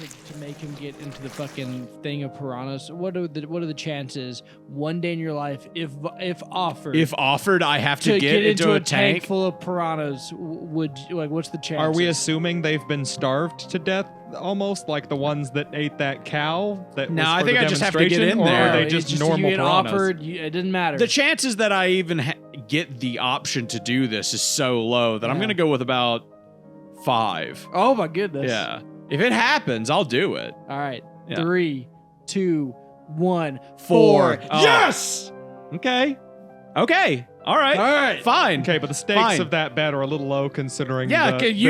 to make him get into the fucking thing of piranhas? What are the chances one day in your life, if offered, I have to get into a tank full of piranhas, what's the chance? Are we assuming they've been starved to death almost like the ones that ate that cow? I think I just have to get in or there. Are they just normal you get piranhas? offered, it didn't matter. The chances that I even get the option to do this is so low that I'm going to go with about 5. Oh my goodness. Yeah. If it happens, I'll do it. All right. Yeah. 3, 2, 1, 4. 4. Oh. Yes. Okay. All right. Fine. Okay, but the stakes of that bet are a little low considering you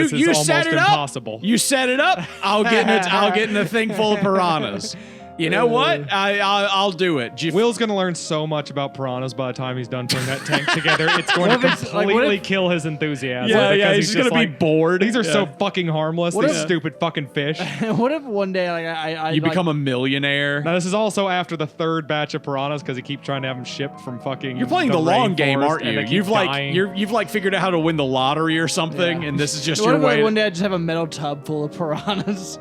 this is almost set it up. impossible. You set it up. I'll get in a thing full of piranhas. You know what? I'll do it. Will's going to learn so much about piranhas by the time he's done putting that tank together. It's going to completely kill his enthusiasm. Yeah, he's going to be bored. These are so fucking harmless, these stupid fucking fish. What if one day I you become a millionaire? Now, this is also after the 3rd batch of piranhas because he keeps trying to have them shipped from fucking You're playing the long game, aren't you? You've figured out how to win the lottery or something, and this is just your way. One day I just have a metal tub full of piranhas.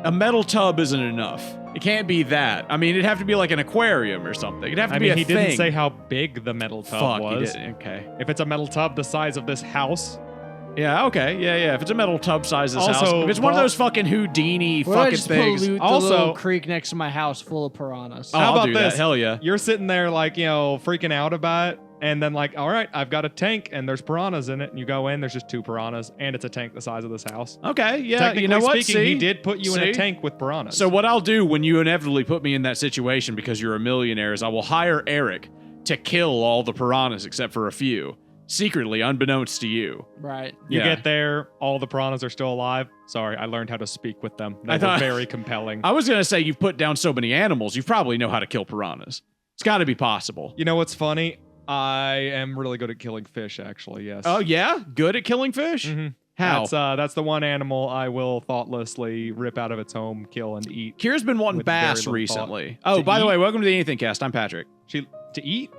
A metal tub isn't enough. It can't be that. I mean, it'd have to be like an aquarium or something. It'd have to be a thing. He didn't say how big the metal tub was. He didn't. Okay. If it's a metal tub the size of this house. Yeah, okay. Yeah. If it's a metal tub size of this house. If it's one of those fucking Houdini fucking things. The little creek next to my house full of piranhas. How about this? Hell yeah. You're sitting there freaking out about it. And then all right, I've got a tank and there's piranhas in it. And you go in, there's just 2 piranhas and it's a tank the size of this house. Okay, yeah. Technically you know what? speaking, he did put you in a tank with piranhas. So what I'll do when you inevitably put me in that situation because you're a millionaire is I will hire Eric to kill all the piranhas except for a few. Secretly, unbeknownst to you. Right. You get there, all the piranhas are still alive. Sorry, I learned how to speak with them. They were very compelling. I was going to say you've put down so many animals, you probably know how to kill piranhas. It's got to be possible. You know what's funny? I am really good at killing fish, actually, yes. Oh, yeah? Good at killing fish? Mm-hmm. How? That's the one animal I will thoughtlessly rip out of its home, kill, and eat. Kira's been wanting bass recently. Oh, by the way, welcome to the AnythingCast. I'm Patrick. To eat?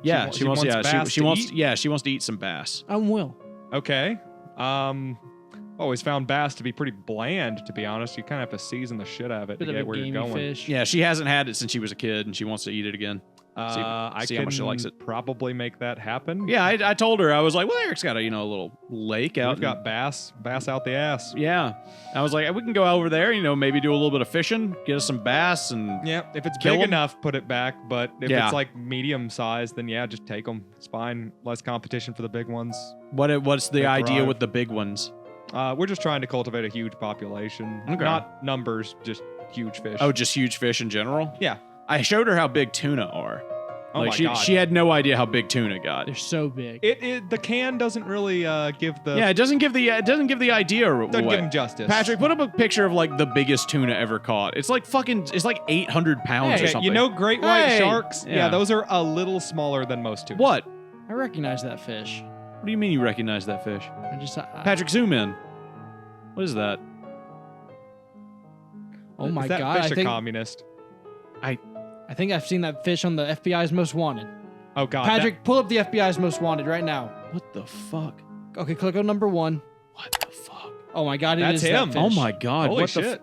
Yeah, she wants to eat some bass. I'm Will. Okay. Always found bass to be pretty bland, to be honest. You kind of have to season the shit out of it to get where you're going. Fish. Yeah, she hasn't had it since she was a kid, and she wants to eat it again. See how much she likes it. Probably make that happen. Yeah, I told her. I was like, well, Eric's got a little lake out. We've got bass out the ass. Yeah, I was like, we can go over there. Maybe do a little bit of fishing, get us some bass, and yeah, if it's big enough, put it back. But if it's like medium size, then yeah, just take them. It's fine. Less competition for the big ones. What's the idea with the big ones? We're just trying to cultivate a huge population. Okay. Not numbers, just huge fish. Oh, just huge fish in general? Yeah. I showed her how big tuna are. Oh my God. She had no idea how big tuna got. They're so big. The can doesn't really give the. Yeah, it doesn't give the idea away. Doesn't give him justice. Patrick, put up a picture of the biggest tuna ever caught. It's like 800 pounds or something. You know great white sharks? Yeah, those are a little smaller than most tuna. What? I recognize that fish. What do you mean you recognize that fish? Patrick, zoom in. What is that? Oh my God! Is that fish a communist? I think I've seen that fish on the FBI's Most Wanted. Oh, God. Patrick, pull up the FBI's Most Wanted right now. What the fuck? Okay, click on number 1. What the fuck? Oh, my God. That's him. That oh, my God. Holy what shit.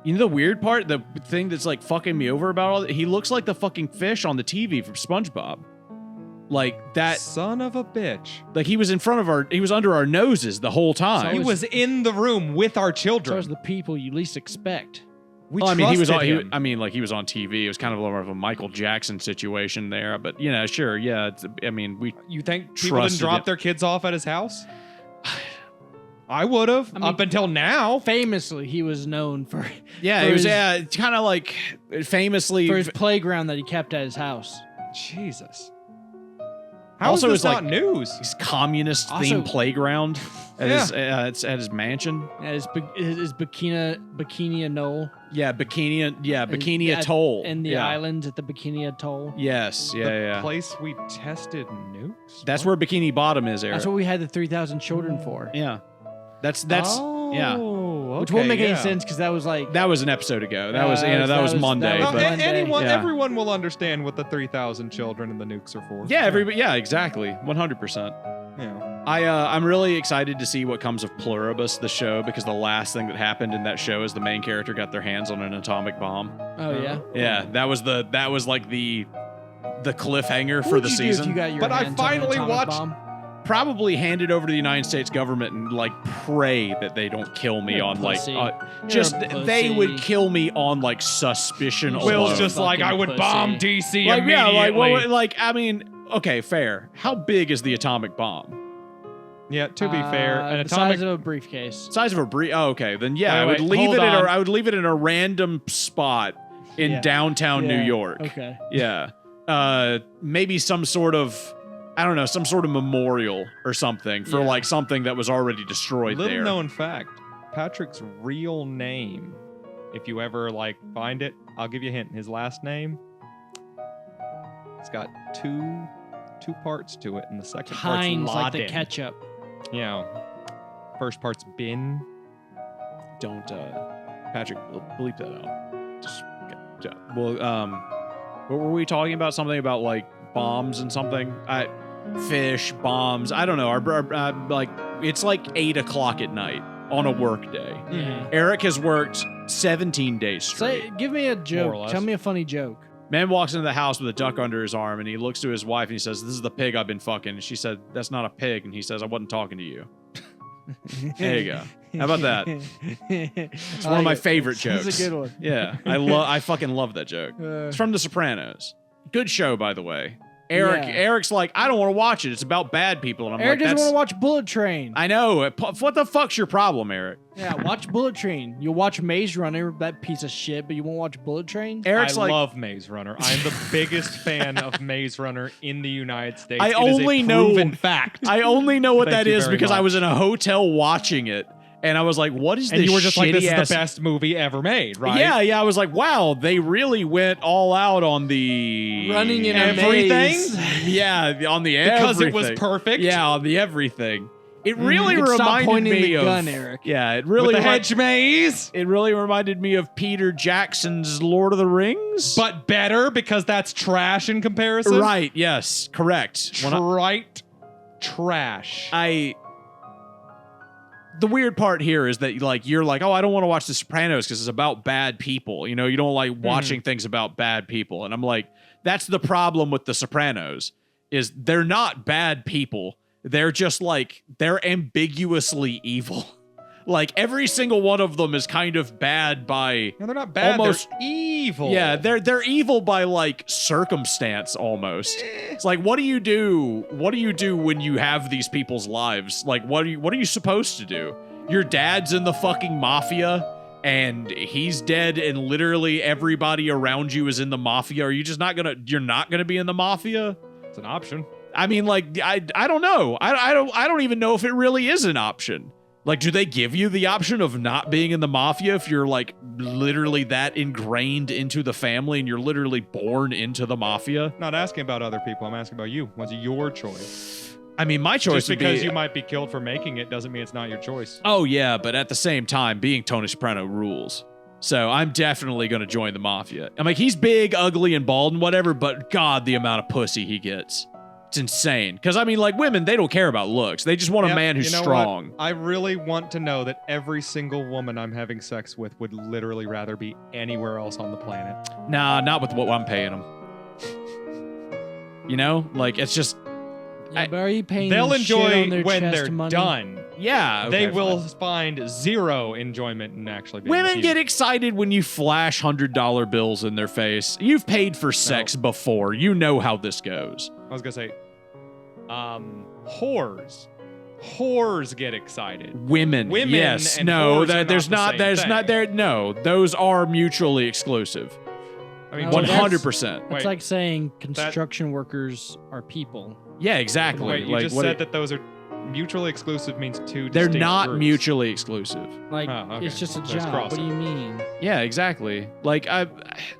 You know the weird part? The thing that's fucking me over about all that? He looks like the fucking fish on the TV from SpongeBob. Like that. Son of a bitch. Like he was he was under our noses the whole time. So he was in the room with our children. So was the people you least expect. He was on TV. It was kind of more of a Michael Jackson situation there, but sure, yeah. You think people didn't drop their kids off at his house? I would have up until now. Famously, he was known for. Yeah, he was. It's kind of like famously for his playground that he kept at his house. Jesus. How is this not news? His communist themed playground at his mansion. At his Bikini Atoll. Yeah, Bikini Atoll. And the islands at the Bikini Atoll. Yes, the place we tested nukes? That's where Bikini Bottom is, Eric. That's what we had the 3,000 children for. Yeah. That's yeah. Which won't make any sense because that was that was an episode ago. That was Monday. Everyone will understand what the 3,000 children and the nukes are for. Yeah, everybody. Yeah, exactly. 100%. Yeah. I'm really excited to see what comes of Pluribus, the show, because the last thing that happened in that show is the main character got their hands on an atomic bomb. Oh yeah. Yeah, that was like the cliffhanger for What the would you do season. if you got your But I hands on an finally atomic watched- bomb? Probably hand it over to the United States government and like pray that they don't kill me You're a on like pussy. just You're a they would pussy. kill me on like suspicion alone. Will's just like, Fucking I would pussy. bomb DC like immediately. yeah, like well, like I mean, okay, fair. How big is the atomic bomb? Yeah, to be fair, an the atomic size of a briefcase. Size of a brief. Oh, okay, then yeah, Wait, I would wait, leave hold it. on. I would leave it in a random spot in Yeah. downtown New Yeah. York. Okay. Yeah. Maybe some sort of, I don't know, some sort of memorial or something for Yeah. like something that was already destroyed little there. known fact, Patrick's real name, if you ever like find it, I'll give you a hint. His last name, it's got two parts to it, and the second Heinz, part's like the Laden. ketchup. You know, first part's bin. Don't, Patrick, bleep that out. Just, okay. Well, what were we talking about? Something about like bombs and something. Fish, bombs. I don't know. Like it's like 8 o'clock at night on a work day. Yeah. Eric has worked 17 days straight. Say, give me a More or joke. less. Tell me a funny joke. Man walks into the house with a duck under his arm, and he looks to his wife and he says, "This is the pig I've been fucking." And she said, "That's not a pig." And he says, "I wasn't talking to you." There you go. How about that? It's one of my favorite jokes. That's a good one. Yeah, I fucking love that joke. It's from The Sopranos. Good show, by the way. Eric's like, I don't want to watch it. It's about bad people, and I'm Eric like, doesn't want to watch Bullet Train. I know. What the fuck's your problem, Eric? Yeah, watch Bullet Train. You'll watch Maze Runner, that piece of shit, but you won't watch Bullet Train? Eric's I like, love Maze Runner. I'm the biggest fan of Maze Runner in the United States. I It is only a know- proven fact. I only know what Thank that you is very because I much. was in a hotel watching it, and I was like, what is this And you were just like, this is shitty-ass- the best movie ever made, right? Yeah, I was like, wow, they really went all out on the Running in a Everything? maze. Yeah, on the Because everything. it was perfect. Yeah, on the everything. It really You could stop reminded pointing me the of gun, Eric. Yeah, it With really the hedge maze. it really reminded me of Peter Jackson's Lord of the Rings. But better because that's trash in comparison. right, yes, correct. When Trite trash. the weird part here is that like you're like, oh, I don't want to watch The Sopranos because it's about bad people. You know, you don't like watching things about bad people. And I'm like, that's the problem with The Sopranos is they're not bad people. They're just like they're ambiguously evil. Like every single one of them is kind of bad by No, they're not bad. almost- They're evil. yeah, they're evil by like circumstance almost. It's like what do you do? What do you do when you have these people's lives? Like what are you supposed to do? Your dad's in the fucking mafia and he's dead and literally everybody around you is in the mafia. Are you just not you're not gonna be in the mafia? It's an option. I mean, like I don't know. I don't even know if it really is an option. Like, do they give you the option of not being in the mafia if you're like literally that ingrained into the family and you're literally born into the mafia? I'm not asking about other people. I'm asking about you. What's your choice? I mean, my choice Just would because be. you might be killed for making it doesn't mean it's not your choice. Oh yeah, but at the same time, being Tony Soprano rules. So I'm definitely going to join the mafia. I'm like, he's big, ugly, and bald and whatever, but God, the amount of pussy he gets. It's insane. Because, I mean, like, women, they don't care about looks. They just want a Yep, man who's you know strong. what? I really want to know that every single woman I'm having sex with would literally rather be anywhere else on the planet. Nah, not with what I'm paying them. You know? Like, it's just... Yeah, but are you paying They'll them shit enjoy on their when chest they're money? done. Yeah. They okay, will fine. find zero enjoyment in actually being Women with get you. excited when you flash $100 bills in their face. You've paid for sex before. You know how this goes. I was gonna say, whores. Whores get excited. Women. Women Yes. and No. whores are There's not not. the same There's thing. not. There. No. Those are mutually exclusive. I mean, Oh, that's- 100%. It's Wait. like saying construction workers are people. Yeah. Exactly. Wait, you like just what said it- that those are mutually exclusive means two they're distinct not groups. mutually exclusive. Like, Oh, okay. it's just a There's job. What do crossover. you mean? Yeah. Exactly. Like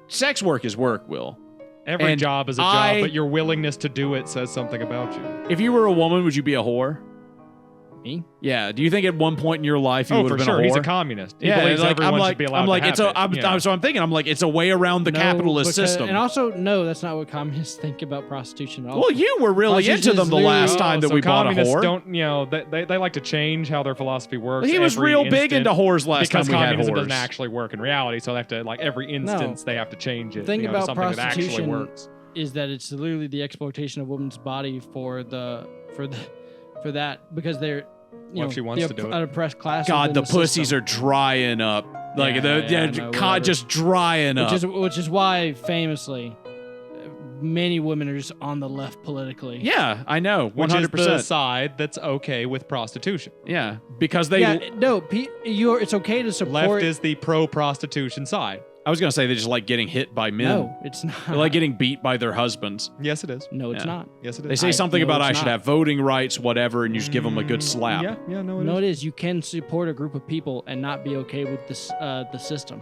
sex work is work. Will. Every And job is a I- job, but your willingness to do it says something about you. If you were a woman, would you be a whore? Me? Yeah. Do you think at one point in your life you Oh, would for have been sure. a whore? He's a communist. He Yeah, believes like, everyone I'm like, should be allowed I'm like, to it's have a. it, you know. So I'm thinking, I'm like, it's a way around the No, capitalist because- system. And also, no, that's not what communists think about prostitution at all. Well, you were really Prostitution into them is the literally- last time that so we bought a communists whore. don't, you know, they like to change how their philosophy works. He was every real big instant into whores last because time we had communism whores. doesn't actually work in reality. So they have to, like, every instance they have to change it. The thing you know, to about something that actually prostitution works. is that it's literally the exploitation of women's body for that because they're What if she wants to do it? an oppressed class. God, within the pussies system. are drying up. Like Yeah, the yeah, I know, God, whatever. just drying up. which is why famously many women are just on the left politically. Yeah, I know, Which is the 100%. side that's okay with prostitution. Yeah, because they. Yeah, no, it's okay to support. Left is the pro-prostitution side. I was gonna say they just like getting hit by men. No, it's not. They like getting beat by their husbands. Yes, it is. No, it's Yeah. not. Yes, it is. They say something no, about it's I should not. have voting rights, whatever, and you just give them a good slap. Yeah, no, it No, is. it is. You can support a group of people and not be okay with this the system.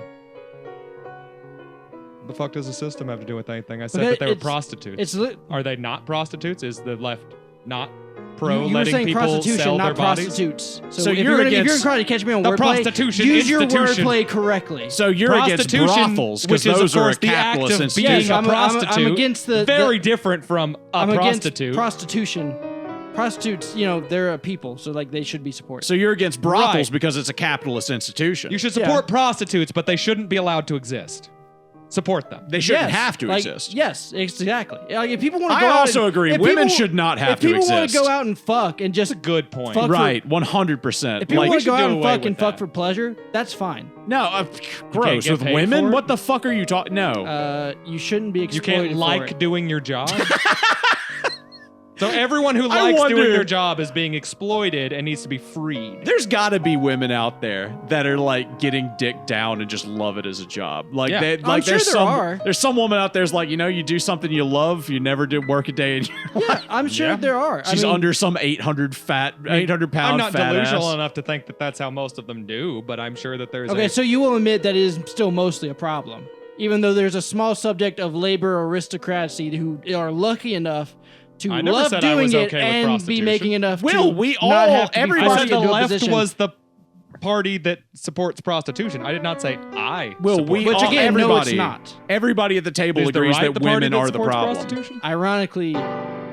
The fuck does the system have to do with anything? I said Because that they were it's- prostitutes. It's li- Are they not prostitutes? Is the left not pro you were letting saying people prostitution, sell not their bodies? prostitutes. So if you're gonna, if you're against trying to catch me on the wordplay, prostitution use your institution. wordplay correctly. So you're against Prostitution, brothels which because is, those of are a course, the act capitalist of institution. being Yes, a I'm prostitute. against the very different from a I'm prostitute. against prostitution. Prostitutes, they're a people, so like they should be supported. So you're against brothels Right. because it's a capitalist institution. You should support prostitutes, but they shouldn't be allowed to exist. Support them. They shouldn't Yes, have to like, exist. Yes, exactly. Like, if people want to I go out also and- agree. if Women people- should not have if to people want exist. to go out and fuck and just That's a good point. Fuck for- Right, 100%. if people Like, want to go should out do and away fuck with and fuck that. for pleasure, that's fine. no, gross. get With paid women? for it? What the fuck are you talking? No. You shouldn't be You exploited can't for like it. doing your job. So everyone who I likes doing wonder- their job is being exploited and needs to be freed. There's got to be women out there that are like getting dick down and just love it as a job. Like, Yeah. they, I'm like sure there's there some are. there's some woman out there's like, you do something you love, you never did work a day in your Yeah, I'm sure Yeah. there are. She's I mean, under some 800 pound I'm not fat delusional ass. enough to think that that's how most of them do, but I'm sure that there's Okay, so you will admit that it is still mostly a problem, even though there's a small subject of labor aristocracy who are lucky enough to I never love said I doing was it okay with and be prostitution. making enough Will, to we not all- have to be everybody I forced said the into a left position. was the party that supports prostitution. I did not say I Will, support we Which all, again, no, it's everybody, not. everybody at the table Is the agrees right that the party women that are the supports problem. prostitution? Ironically,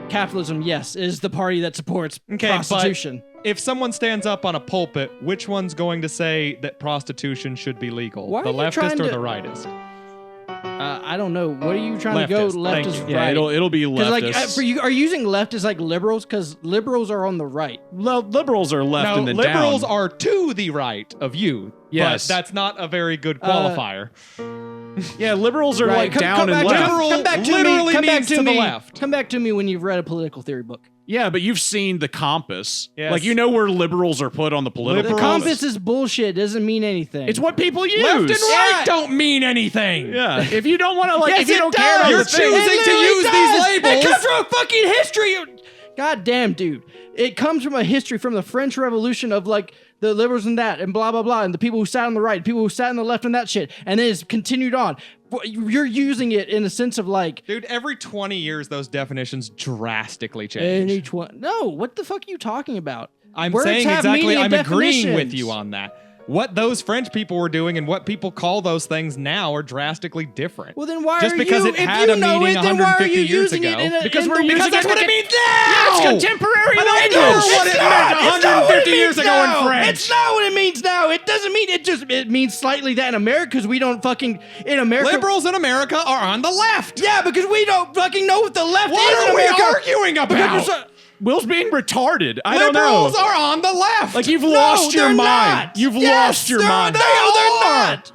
capitalism, yes, is the party that supports Okay, prostitution. If someone stands up on a pulpit, which one's going to say that prostitution should be legal? Why are the you leftist trying or to- the rightist? I don't know. What are you trying to go? Leftist. Left Thank is you. Yeah, right. it'll be Because leftists. for you, are you using left as like liberals? Because liberals are on the right. Liberals are left Now, and then liberals down. are to the right of you. Yes. But that's not a very good qualifier. Yeah, liberals are Right. like down and back, left. Liberal come back to literally me. Come back means to to the me. left. Come back to me when you've read a political theory book. Yeah, but you've seen the compass. Yes. Like, you know where liberals are put on the political The Liberals- compass is bullshit. It doesn't mean anything. It's what people use. Left and right Yeah. don't mean anything. Yeah, if you don't want to, like, Yes, if you it don't care about does. You're the thing- choosing It to literally use does. these labels. It comes from a fucking history. God damn, dude. It comes from a history from the French Revolution of like the liberals and that and blah blah blah and the people who sat on the right, people who sat on the left and that shit, and then it's continued on. You're using it in a sense of like Dude, every 20 years, those definitions drastically change. and each one. No, what the fuck are you talking about? I'm Words saying have exactly, meaning and I'm agreeing with definitions. you on that. What those French people were doing and what people call those things now are drastically different. Well, then why Just are because you? it if had you a know meaning it, then why are 150 you years using ago? it in a, Because in we're the, using Because that's it what to it get- means now! Yeah, it's contemporary I don't language. know what it meant It's not what 150 it years means ago now. in French. It's not what it means now. It doesn't mean it means slightly that in America because we don't fucking in America. Liberals in America are on the left. Yeah, because we don't fucking know what the left What is in are we America. arguing Because about? you're so- Will's being retarded. I don't know. Liberals are on the left. Like, you've No, lost your they're mind. not. You've Yes, lost your they're mind. No, they're not.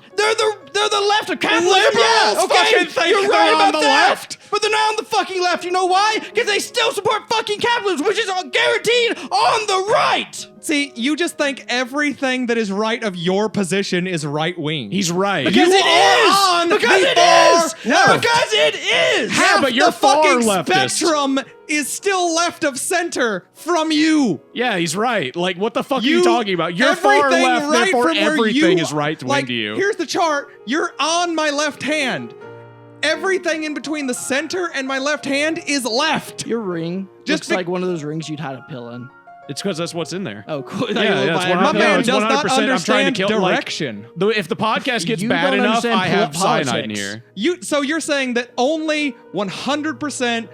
They're the left of capitalism. Liberals Yeah, okay, fucking think you're they're right on about the that. left. But they're not on the fucking left. You know why? Because they still support fucking capitalism, which is guaranteed on the right. See, you just think everything that is right of your position is right wing. He's right. Because You it are is. on Because the it far is. left. Because it is. Yeah, but you're the far fucking leftist. spectrum is still left of center from you. Yeah, he's right. Like, what the fuck are you talking about? You're far everything left, right therefore from where everything you- is right wing like, to you. Here's the chart. You're on my left hand. Everything in between the center and my left hand is left. Your ring Just looks be- like one of those rings you'd hide a pill in. It's because that's what's in there. Oh, cool. Yeah, that's what My I'm- man it's does not 100%. I'm trying to understand kill, like, direction. If the podcast gets You bad don't enough, understand I have politics. cyanide in here. So you're saying that only 100%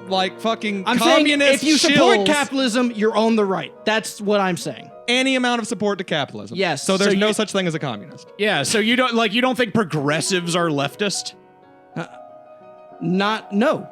like fucking I'm saying communist if you support shills, capitalism, you're on the right. That's what I'm saying. any amount of support to capitalism. Yes. So there's So no you- such thing as a communist. Yeah, so you don't think progressives are leftist? No.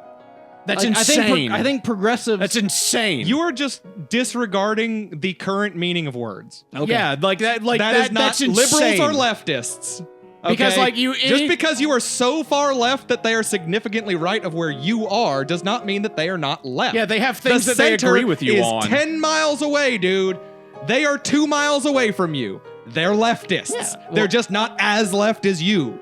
That's Like, insane. I think progressives. That's insane. You are just disregarding the current meaning of words. okay. Yeah, like that. Like that is not That's insane. liberals or leftists. Because, okay? like, you- just because you are so far left that they are significantly right of where you are does not mean that they are not left. Yeah, they have things the that they center agree with you is on. 10 miles away, dude. They are 2 miles away from you. They're leftists. Yeah, well- They're just not as left as you.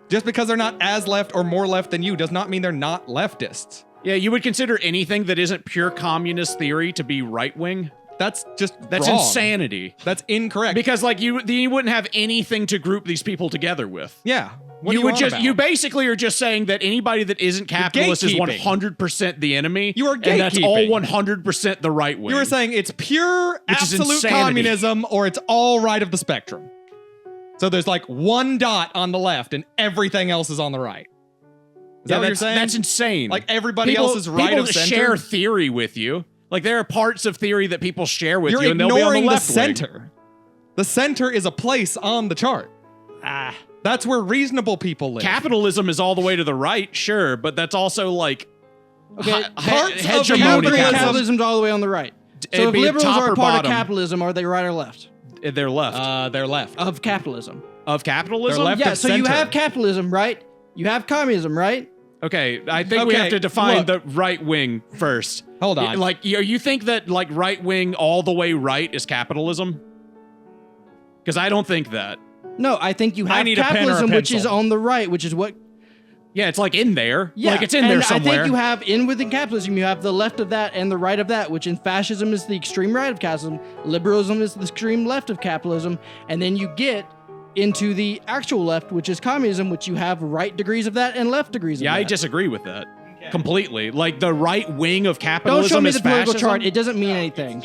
Just because they're not as left or more left than you does not mean they're not leftists. Yeah, you would consider anything that isn't pure communist theory to be right wing. That's just That's wrong. insanity. That's incorrect. Because like you wouldn't have anything to group these people together with. yeah. What you are would on just about? you basically are just saying that anybody that isn't capitalist is gatekeeping. 100% the enemy. You are and that's all gatekeeping. 100% the right wing. You were saying it's pure Which is absolute insanity. communism or it's all right of the spectrum. So there's like one dot on the left and everything else is on the right. Is that what you're saying? That's insane. Like everybody people, else is right people of center. share theory with you. Like there are parts of theory that people share with You're you, and they'll be on the ignoring the left wing. center. The center is a place on the chart. That's where reasonable people live. Capitalism is all the way to the right, sure, but that's also like Okay, parts of hegemony capitalism- capitalism's all the way on the right. So It'd if be liberals top are or a part bottom. of capitalism, are they right or left? They're left They're left. Of capitalism. of capitalism. They're left Yeah, of so you center. have capitalism, right? You have communism, right? Okay, I think we Okay, have to define look. the right wing first. Hold on. Like you think that like right wing all the way right is capitalism? Because I don't think that. No, I think you I have need a pen or a capitalism, which is pencil. on the right, which is what. Yeah, it's like in there. Yeah, Like it's in and there somewhere. I think you have within capitalism, you have the left of that and the right of that, which in fascism is the extreme right of capitalism, liberalism is the extreme left of capitalism, and then you get into the actual left, which is communism, which you have right degrees of that and left degrees of Yeah, that. I disagree with that completely. Like the right wing of Don't capitalism show me is the political fascism. chart. It doesn't mean anything.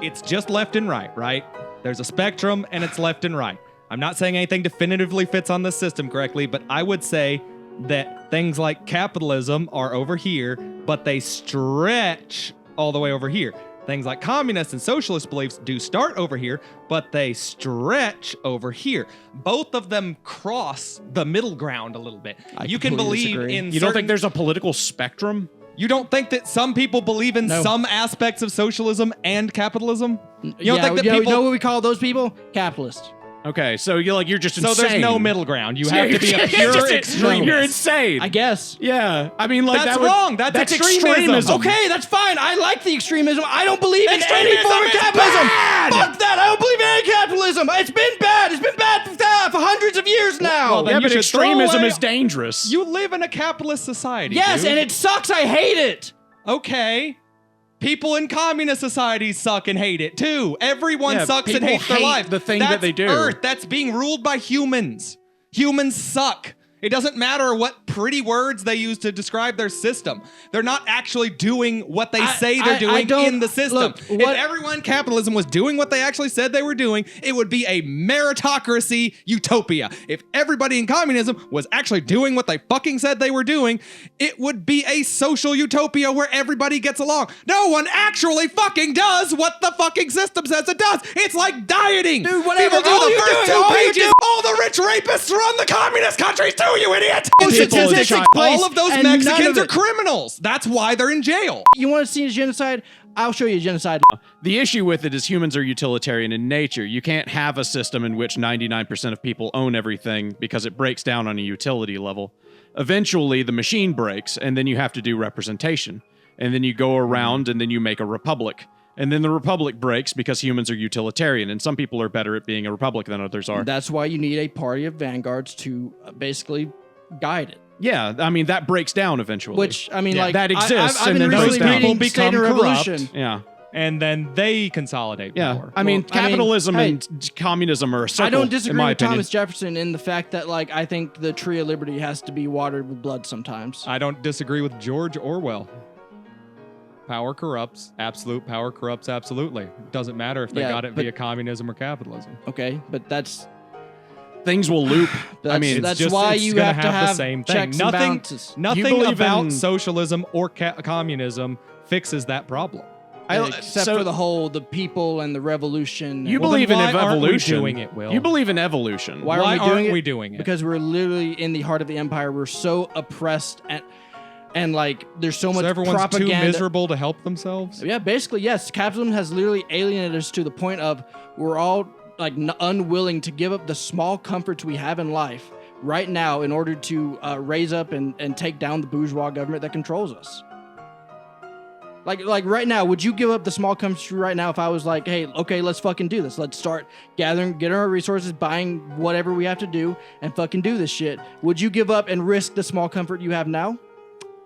It's just left and right? There's a spectrum and it's left and right. I'm not saying anything definitively fits on this system correctly, but I would say that things like capitalism are over here, but they stretch all the way over here. Things like communist and socialist beliefs do start over here, but they stretch over here. Both of them cross the middle ground a little bit. You can completely believe disagree. in You don't certain- think there's a political spectrum? You don't think that some people believe in No. some aspects of socialism and capitalism? You don't Yeah, think that you people know what we call those people? Capitalists. Okay, so you're just So insane. there's no middle ground. You have to be a You're pure just- extremist. You're insane. I guess. Yeah, I mean, like That's that would- wrong. That's extremism. Okay, that's fine. I like the extremism. I don't believe in any Extremism form of is capitalism. bad! Fuck that. I don't believe in any capitalism. It's been bad. It's been bad for hundreds of years now. Well, then Yeah, you but should throw extremism away- is dangerous. You live in a capitalist society. yes, dude. and it sucks. I hate it. Okay. People in communist societies suck and hate it too. Everyone Yeah, sucks and people hates their hate life. the thing That's that they do. Earth. That's being ruled by humans. Humans suck. It doesn't matter what pretty words they use to describe their system. They're not actually doing what they say they're I doing don't- in the system. look, If what- everyone in capitalism was doing what they actually said they were doing, it would be a meritocracy utopia. If everybody in communism was actually doing what they fucking said they were doing, it would be a social utopia where everybody gets along. No one actually fucking does what the fucking system says it does. It's like dieting. Dude, whatever. People do All the you first do- 2 all you pages. do- All the rich rapists run the communist countries too, you idiot. People in China- All of those and none Mexicans of are it- criminals. That's why they're in jail. You want to see a genocide? I'll show you a genocide. The issue with it is humans are utilitarian in nature. You can't have a system in which 99% of people own everything because it breaks down on a utility level. Eventually, the machine breaks, and then you have to do representation. And then you go around and then you make a republic. And then the republic breaks because humans are utilitarian, and some people are better at being a republic than others are. That's why you need a party of vanguards to basically guide it. Yeah, I mean, that breaks down eventually. Which, I mean, Yeah, like... that exists, I've and been then those recently people reading become State of corrupt. Revolution. yeah. And then they consolidate Yeah, power. I mean, Well, I mean, capitalism hey, and communism are a circle, I don't disagree in my with opinion. Thomas Jefferson in the fact that, like, I think the tree of liberty has to be watered with blood sometimes. I don't disagree with George Orwell. power corrupts. Absolute power corrupts absolutely. It doesn't matter if they Yeah, got it but- via communism or capitalism. Okay, but that's Things will loop. I mean, that's It's why it's you gonna have to the have same thing. checks and balances. Nothing believe about in- socialism or communism fixes that problem. Except for the people and the revolution. you and- Well, then believe in why aren't we evolution. doing it, Will? You believe in evolution. Why Why aren't aren't we doing it? Because we're literally in the heart of the empire. We're so oppressed and like there's so much So everyone's propaganda. too miserable to help themselves? Yeah, basically, yes. Capitalism has literally alienated us to the point of we're all like unwilling to give up the small comforts we have in life right now in order to raise up and take down the bourgeois government that controls us. Like right now, would you give up the small comforts right now if I was like, hey, okay, let's fucking do this. Let's start getting our resources, buying whatever we have to do, and fucking do this shit. Would you give up and risk the small comfort you have now?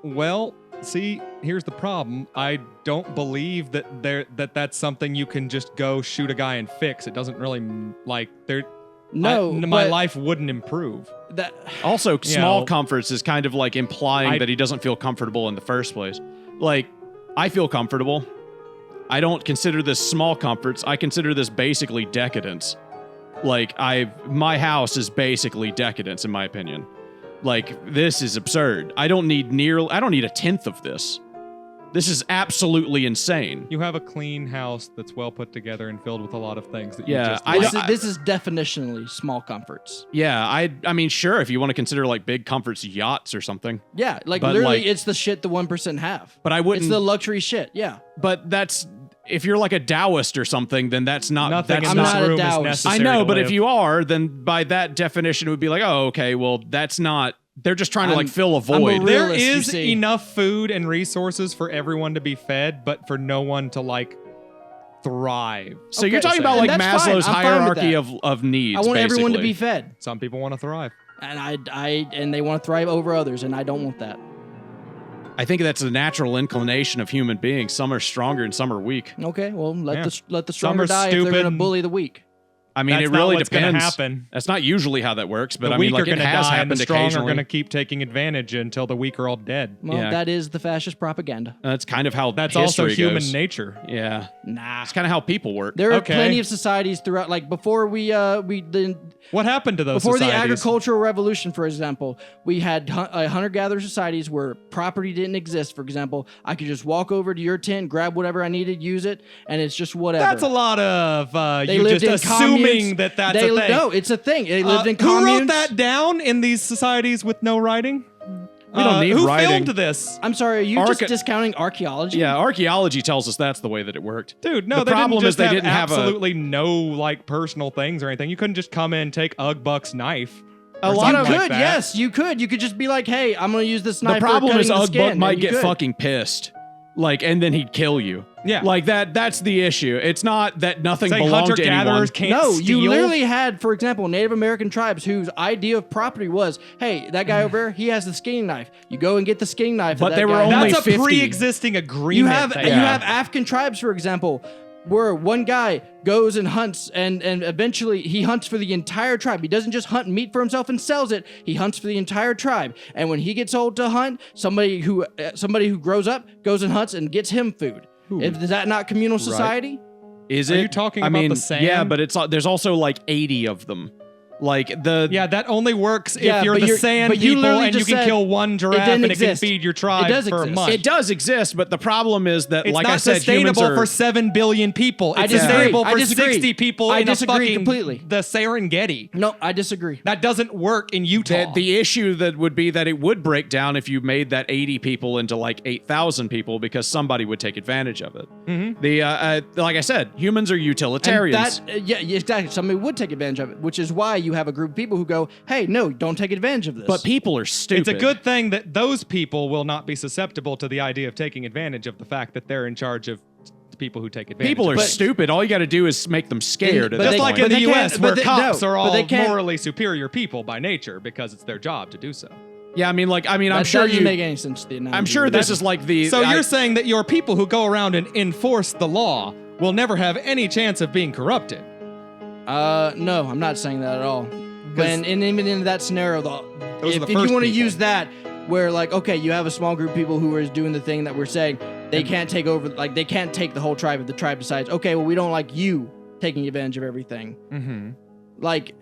Well, see, here's the problem. I don't believe that that's something you can just go shoot a guy and fix. It doesn't really like there. No, my but life wouldn't improve. that Also, You small know, comforts is kind of like implying that he doesn't feel comfortable in the first place. Like, I feel comfortable. I don't consider this small comforts. I consider this basically decadence. Like, my house is basically decadence, in my opinion. Like, this is absurd. I don't need a tenth of this. This is absolutely insane. You have a clean house that's well put together and filled with a lot of things that Yeah, you just this is definitionally small comforts. Yeah, I mean, sure, if you want to consider like big comforts, yachts or something. Yeah, like But, literally, like- it's the shit the 1% have. But I wouldn't. It's the luxury shit. Yeah. But that's if you're like a Taoist or something, then that's not. nothing That's in I'm this not a room is Taoist. necessary. I know, to but live. if you are, then by that definition, it would be like, oh, okay, well, that's not. They're just trying to like I'm- fill a I'm a void. real- there realist, you is see. enough food and resources for everyone to be fed, but for no one to like thrive. So you're Okay, talking so- about like and that's fine. Maslow's I'm fine with hierarchy that. of needs. I want everyone to basically. be fed, Some people want to thrive. and and they want to thrive over others, and I don't want that. I think that's a natural inclination of human beings. Some are stronger and some are weak. Okay, well let Yeah. the Some stronger are die if they're stupid gonna bully the weak. I mean, That's it not really what's gonna depends. happen. That's not usually how that works, but The I mean, weak like are it going to has die, and happened the strong are occasionally. going to keep taking advantage until the weak are all dead. Well, Yeah. that is the fascist propaganda. That's kind of how That's history also human goes. nature. Yeah, Nah. it's kind of how people work. There are Okay. plenty of societies throughout, like before What happened to those before the societies? agricultural revolution, for example, we had hunter-gatherer societies where property didn't exist. For example, I could just walk over to your tent, grab whatever I needed, use it, and it's just whatever. That's a lot of They you lived just in assuming communes. that that's They a thing. No, it's a thing. They lived in Who communes. wrote that down in these societies with no writing? We don't need who writing. filmed this? I'm sorry, are you just Archa- discounting archaeology? Yeah, archaeology tells us that's the way that it worked. Dude, no, The they problem didn't is just they have didn't have a- absolutely no like personal things or anything. You couldn't just come in, take Ugbuck's knife. A or lot You something of- like could, that. yes, you could. You could just be like, hey, I'm going to use this knife The problem for is cutting the Ugbuck skin, might and you get could. fucking pissed. Like, and then he'd kill you. Yeah. Like that's the issue. It's not that nothing Saying belonged to hunter-gatherers anyone. can't No, steal. you literally had, for example, Native American tribes whose idea of property was, hey, that guy over there, he has the skinning knife. You go and get the skinning knife. of But that they were guy. only That's a 50. pre-existing agreement. You have thing. you Yeah. have African tribes, for example, where one guy goes and hunts, and eventually he hunts for the entire tribe. He doesn't just hunt meat for himself and sells it. He hunts for the entire tribe. And when he gets old to hunt, somebody who grows up goes and hunts and gets him food. Is that not communal society? Is Are it? you talking I about mean, the sand? Yeah, but there's also like 80 of them. Like the Yeah, that only works Yeah, if you're but the you're- sand but you people literally and you just can said kill one giraffe didn't and it can exist. feed your tribe does for a exist. month. it does exist, but the problem is that, It's like not I said, humans sustainable are. for 7 billion people. I It's disagree. sustainable I for disagree. 60 people I in disagree a fucking completely. the Serengeti. No, I disagree. That doesn't work in Utah. The issue that would be that it would break down if you made that 80 people into like 8,000 people because somebody would take advantage of it. Mm-hmm. The like I said, humans are And utilitarians. yeah, exactly. Somebody would take advantage of it, which is why you have a group of people who go, hey, no, don't take advantage of this. But people are stupid. It's a good thing that those people will not be susceptible to the idea of taking advantage of the fact that they're in charge of the people who take advantage. People are of it. stupid. All you got to do is make them scared. But At Just that like point. in the they can't- U.S., but where they- cops no, are but all they can't- morally superior people by nature because it's their job to do so. Yeah, I mean, I'm that sure doesn't you. make any sense to the analogy. I'm sure this is like the. So I- you're saying that your people who go around and enforce the law will never have any chance of being corrupted? No, I'm not saying that at all. When even in that scenario, Those are if the you first want to people. use that, where like, okay, you have a small group of people who are doing the thing that we're saying, They can't take over, like, they can't take the whole tribe if the tribe decides, okay, well, we don't like you taking advantage of everything. Mm-hmm. Like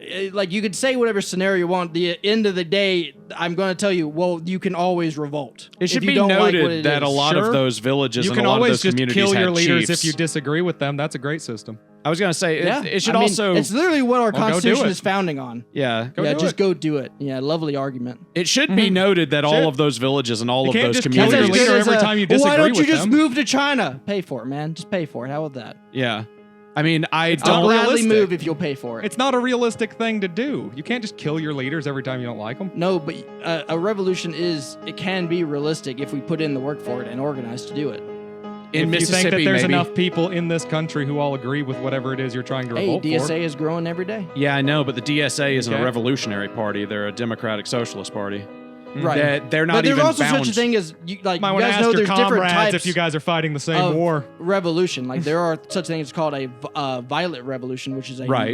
you could say whatever scenario you want. The end of the day, I'm going to tell you, well, you can always revolt. It should if you be don't like noted what it that is. a lot Sure. of those villages You and can a lot of always those just communities kill your had leaders chiefs. if you disagree with them. That's a great system. I was gonna say Yeah, it should I mean, also it's literally what our Well, go do Constitution it. is founding on. yeah. Go yeah, do just it. go do it. Yeah, lovely argument. It should be noted that all Should. of those villages and all You of can't those just kill your communities. leader every time you Well, why disagree don't you with just them. move to China? Pay for it, man. Just pay for it. How about that? Yeah, I mean, I I'll don't. gladly realistic. move if you'll pay for it. It's not a realistic thing to do. You can't just kill your leaders every time you don't like them. No, but a revolution it can be realistic if we put in the work for it and organize to do it. In If you think that Mississippi, there's maybe. enough people in this country who all agree with whatever it is you're trying to Hey, revolt DSA for. is growing every day. Yeah, I know, but the DSA isn't a Okay. revolutionary party. They're a democratic socialist party. Right. They're not But there's even also bound. such a thing as you Might you want to guys ask know your there's different comrades types if you guys are fighting the same of war. revolution. Like there are such things called a violent revolution, which is a Right.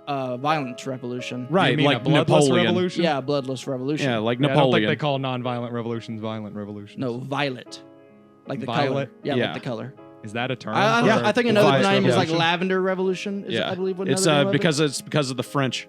non-violent revolution. Right, You mean like a bloodless Napoleon. revolution? Yeah, bloodless revolution. Yeah, like Yeah, I don't think Napoleon. they call non-violent revolutions violent revolutions. No, violet. Like the Violet? color. Yeah, Yeah. like the color. Is that a term? I, for I think another Violet name is like revolution? lavender revolution. Is yeah, I believe what it's another name of it? because it's because of the French.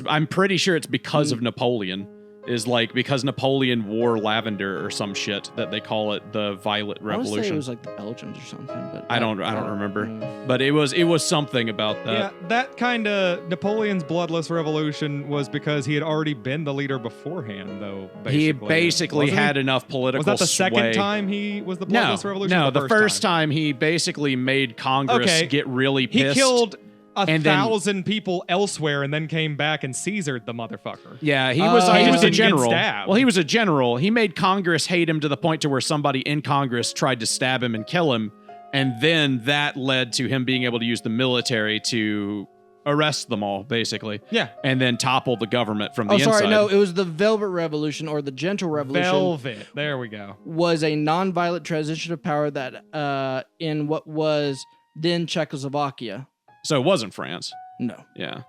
I'm pretty sure it's because of Napoleon. Is like because Napoleon wore lavender or some shit that they call it the Violet I want to say it Revolution. was like the Belgians or something, but I don't remember. Mm. But it was something about that. Yeah, that kind of Napoleon's bloodless revolution was because he had already been the leader beforehand, though. He Basically. basically Wasn't he? had enough political Was that the sway. second time he was the bloodless revolution? No, or the first time he basically made Congress Okay. get really He pissed. killed and then- 1,000 people elsewhere and then came back and Caesared the motherfucker. Yeah, he was he he just was a didn't get general. stabbed. Well, he was a general. He made Congress hate him to the point to where somebody in Congress tried to stab him and kill him, and then that led to him being able to use the military to arrest them all, basically. Yeah. And then topple the government from the Oh, inside. sorry, no, it was the Velvet Revolution or the Gentle Revolution. Velvet. There we go. Was a non-violent transition of power that in what was then Czechoslovakia. So it wasn't France. No, Yeah.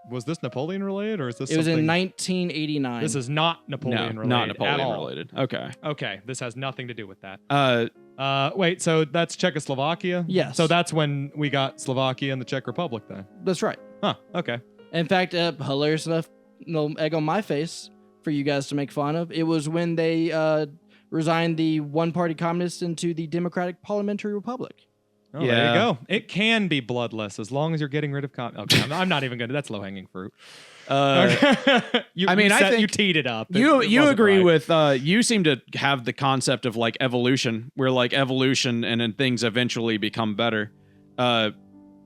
Was this Napoleon related or is this it was in something- 1989. This is not Napoleon No, related. not at Napoleon all. related. Okay. Okay, this has nothing to do with that. Uh, Wait, so that's Czechoslovakia? Yes. So that's when we got Slovakia and the Czech Republic then? That's right. Huh, okay. In fact, hilarious enough, no egg on my face for you guys to make fun of. It was when they resigned the one-party communists into the Democratic Parliamentary Republic. Oh, there Yeah. you go. It can be bloodless as long as you're getting rid of Okay, I'm not even gonna. That's low-hanging fruit. You, I mean, you I set- think you teed it up. You It wasn't agree right. with you seem to have the concept of like evolution, where like evolution and then things eventually become better.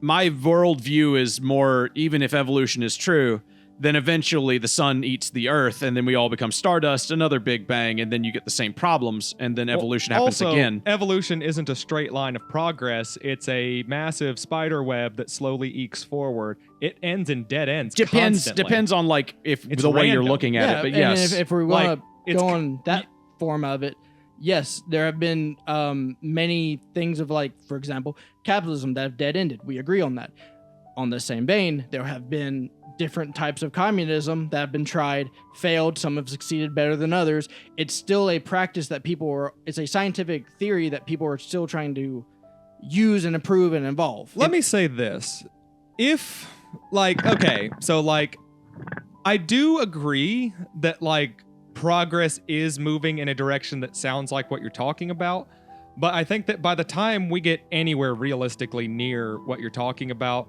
My worldview is more, even if evolution is true, then eventually the sun eats the earth and then we all become stardust, another big bang, and then you get the same problems, and then evolution happens also, again. Evolution isn't a straight line of progress. It's a massive spider web that slowly ekes forward. It ends in dead ends. constantly. Depends on like if It's the way you're random. looking at it, but and yes. if we Like, want to it's go c- on that form of it, yes, there have been many things of like, for example, capitalism that have dead-ended. We agree on that. On the same vein, there have been different types of communism that have been tried, failed. Some have succeeded better than others. It's still a practice that it's a scientific theory that people are still trying to use and improve and evolve. Let me say this. If, like, okay, so, like, I do agree that, like, progress is moving in a direction that sounds like what you're talking about, but I think that by the time we get anywhere realistically near what you're talking about,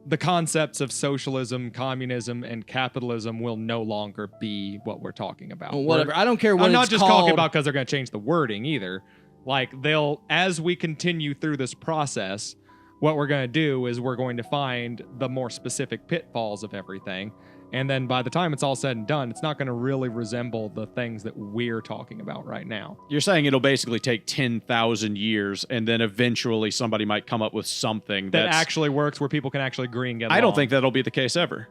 the concepts of socialism, communism, and capitalism will no longer be what we're talking about. Or whatever. I don't care what I'm not it's just called. talking about because they're going to change the wording either. Like, as we continue through this process, what we're going to do is we're going to find the more specific pitfalls of everything. And then by the time it's all said and done, it's not going to really resemble the things that we're talking about right now. You're saying it'll basically take 10,000 years, and then eventually somebody might come up with something That that's actually works where people can actually agree and get I don't along. think that'll be the case ever.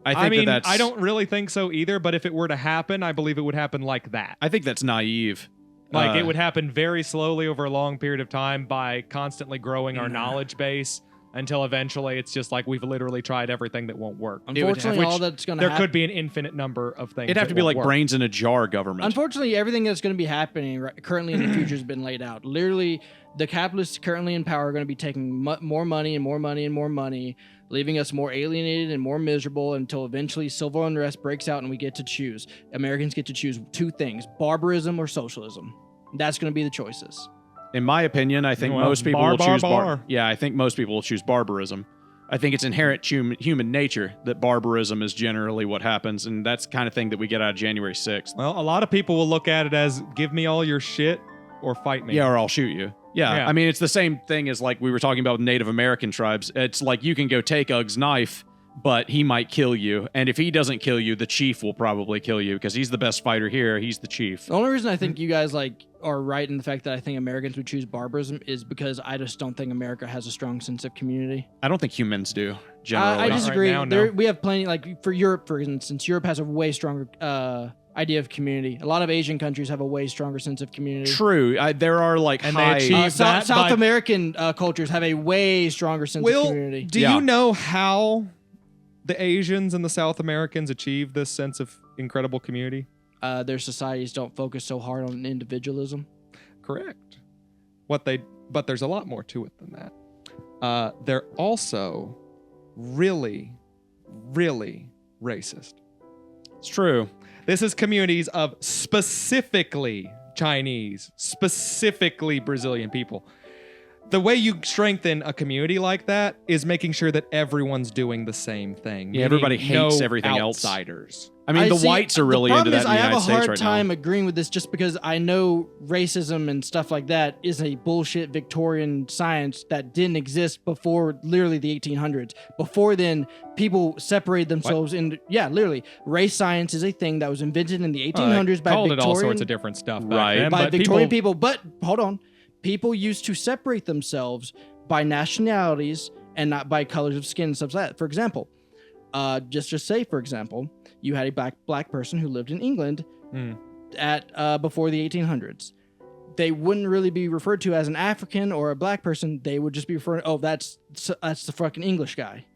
I mean, that's I don't really think so either, but if it were to happen, I believe it would happen like that. I think that's naive. Like, Uh, it would happen very slowly over a long period of time by constantly growing our knowledge base until eventually it's just like we've literally tried everything that won't work. Unfortunately, all that's going to There happen. could be an infinite number of things. It'd have to be like brains in a jar government. Unfortunately, everything that's going to be happening currently in the future has been laid out. Literally, the capitalists currently in power are going to be taking more money and more money and more money, leaving us more alienated and more miserable until eventually civil unrest breaks out and we get to choose. Americans get to choose two things: barbarism or socialism. That's going to be the choices. In my opinion, I think most people will choose Yeah, I think most people will choose barbarism. I think it's inherent human nature that barbarism is generally what happens, and that's the kind of thing that we get out of January 6th. Well, a lot of people will look at it as give me all your shit or fight me. Yeah, or I'll shoot you. Yeah, I mean, it's the same thing as like we were talking about with Native American tribes. It's like you can go take Ugg's knife, but he might kill you. And if he doesn't kill you, the chief will probably kill you because he's the best fighter here. He's the chief. The only reason I think you guys are right in the fact that I think Americans would choose barbarism is because I just don't think America has a strong sense of community. I don't think humans do, generally. I disagree. Right now, no. We have plenty, like for Europe, for instance, Europe has a way stronger idea of community. A lot of Asian countries have a way stronger sense of community. True. There are like And high... they achieve South American cultures have a way stronger sense of community. Do you know how the Asians and the South Americans achieve this sense of incredible community? Their societies don't focus so hard on individualism. Correct. But there's a lot more to it than that. They're also really, really racist. It's true. This is communities of specifically Chinese, specifically Brazilian people. The way you strengthen a community like that is making sure that everyone's doing the same thing. Yeah, everybody hates everything else. Outsiders. I mean, the whites are really into that in the United States right now. I have a hard time agreeing with this just because I know racism and stuff like that is a bullshit Victorian science that didn't exist before literally the 1800s. Before then, people separated themselves into... Yeah, literally. Race science is a thing that was invented in the 1800s by called Victorian... it all sorts of different stuff back Right. then, by but Victorian people. But, hold on. People used to separate themselves by nationalities and not by colors of skin and stuff like that. For example, just say, for example, you had a black person who lived in England at before the 1800s. They wouldn't really be referred to as an African or a black person. They would just be referring, oh, that's the fucking English guy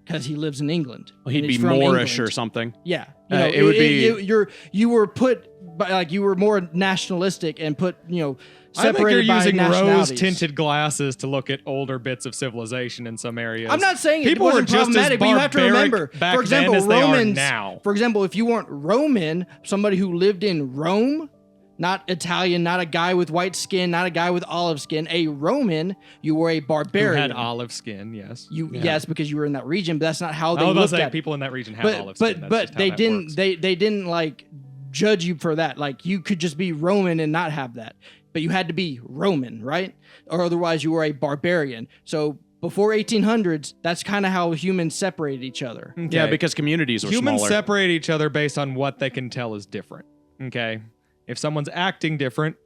because he lives in England. Well, he'd be Moorish or something. Yeah, it would be. You were put by, like, you were more nationalistic and put, separated by I think you're using nationalities. rose-tinted glasses to look at older bits of civilization in some areas. I'm not saying People it wasn't were just as problematic, but you have to remember, back for example, then as they are Romans. now. For example, if you weren't Roman, somebody who lived in Rome, not Italian, not a guy with white skin, not a guy with olive skin, a Roman, you were a Who barbarian. had olive skin, yes. Yes, because you were in that region, but that's not how they I was looked saying at. people in that region had olive skin. That's But just how they that didn't. works. They didn't like judge you for that. Like, you could just be Roman and not have that, but you had to be Roman, right? Or otherwise you were a barbarian. So before 1800s, that's kind of how humans separated each other. Okay. Yeah, because communities were Humans smaller. separate each other based on what they can tell is different. Okay? If someone's acting different,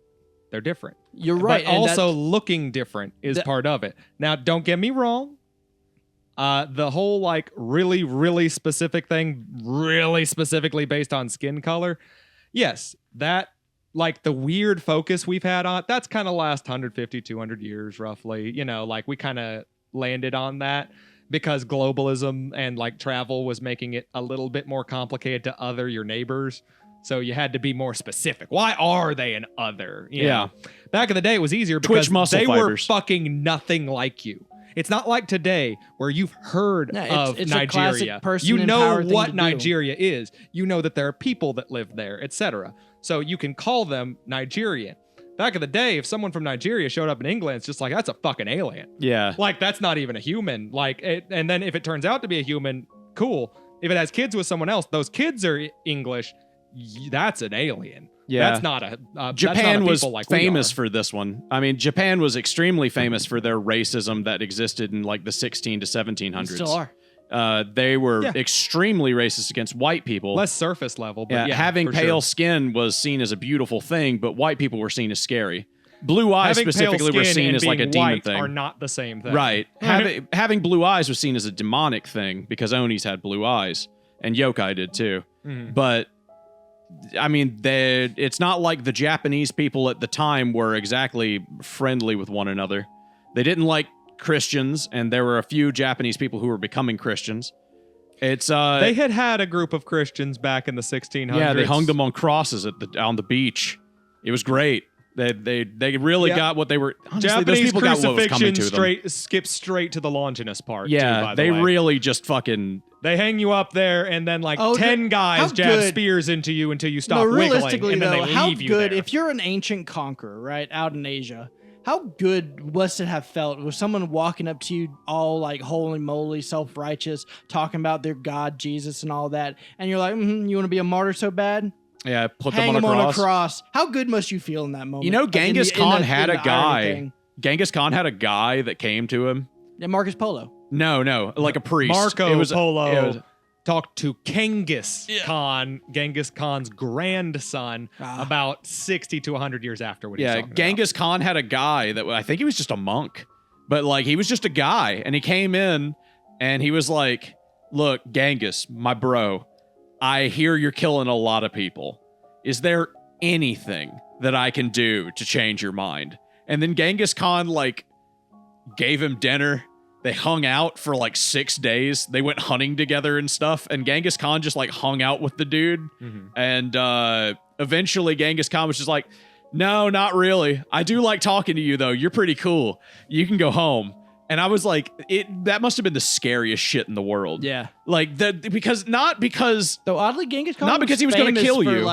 they're different. You're right. But and also looking different is part of it. Now, don't get me wrong. The whole like really, really specific thing, really specifically based on skin color. Yes, that like the weird focus we've had on, that's kind of last 150, 200 years roughly. Like we kind of landed on that because globalism and like travel was making it a little bit more complicated to other your neighbors. So you had to be more specific. Why are they an other? You know? Back in the day, it was easier because Twitch muscle they fighters. were fucking nothing like you. It's not like today where you've heard of it's a classic Nigeria. person You in know power thing to what do. Nigeria is. You know that there are people that live there, etc. So you can call them Nigerian. Back in the day, if someone from Nigeria showed up in England, it's just like, that's a fucking alien. Yeah. Like, that's not even a human. And then if it turns out to be a human, cool. If it has kids with someone else, those kids are English. That's an alien. Yeah. That's not a Japan was like famous for this one. I mean, Japan was extremely famous for their racism that existed in like the 16 to 1700s. Still are. They were extremely racist against white people. less surface level. But having for pale sure. skin was seen as a beautiful thing, but white people were seen as scary. Blue eyes Having specifically pale were skin seen and as like a being demon white thing. are not the same thing. Right. Having blue eyes was seen as a demonic thing because Onis had blue eyes and yokai did too. But I mean, it's not like the Japanese people at the time were exactly friendly with one another. They didn't like Christians, and there were a few Japanese people who were becoming Christians. It's They had a group of Christians back in the 1600s. yeah, they hung them on crosses on the beach. It was great. They really got what they were. Honestly, those Japanese people got what was coming crucifixion to them. skips straight to the Longinus part. Yeah, too, by the they way. really just fucking. They hang you up there, and then like Oh, 10 guys how jab good- spears into you until you stop No, wiggling, realistically and then though, they how leave you good there. if you're an ancient conqueror, right, out in Asia? How good must it have felt with someone walking up to you all like holy moly, self-righteous, talking about their God Jesus and all that, and you're like, you want to be a martyr so bad? Yeah, put Hang them on a cross. cross. How good must you feel in that moment? You know, Like, in Genghis the- in Khan the- had in a the irony guy. thing. Genghis Khan had a guy that came to him. Yeah, Marcus Polo. No, like a priest. Marco It was- Polo it was- talked to Genghis Khan, Genghis Khan's grandson, about 60 to 100 years after what he was Yeah, talking about. Genghis Khan had a guy that I think he was just a monk, but like he was just a guy, and he came in and he was like, "Look, Genghis, my bro, I hear you're killing a lot of people. Is there anything that I can do to change your mind?" And then Genghis Khan like gave him dinner. They hung out for like 6 days. They went hunting together and stuff. And Genghis Khan just like hung out with the dude. Mhm. And eventually Genghis Khan was just like, "No, not really. I do like talking to you though. You're pretty cool. You can go home." And I was like, that must have been the scariest shit in the world. Yeah. Like not because Though oddly, Genghis Khan Not because he was gonna famous kill for, you.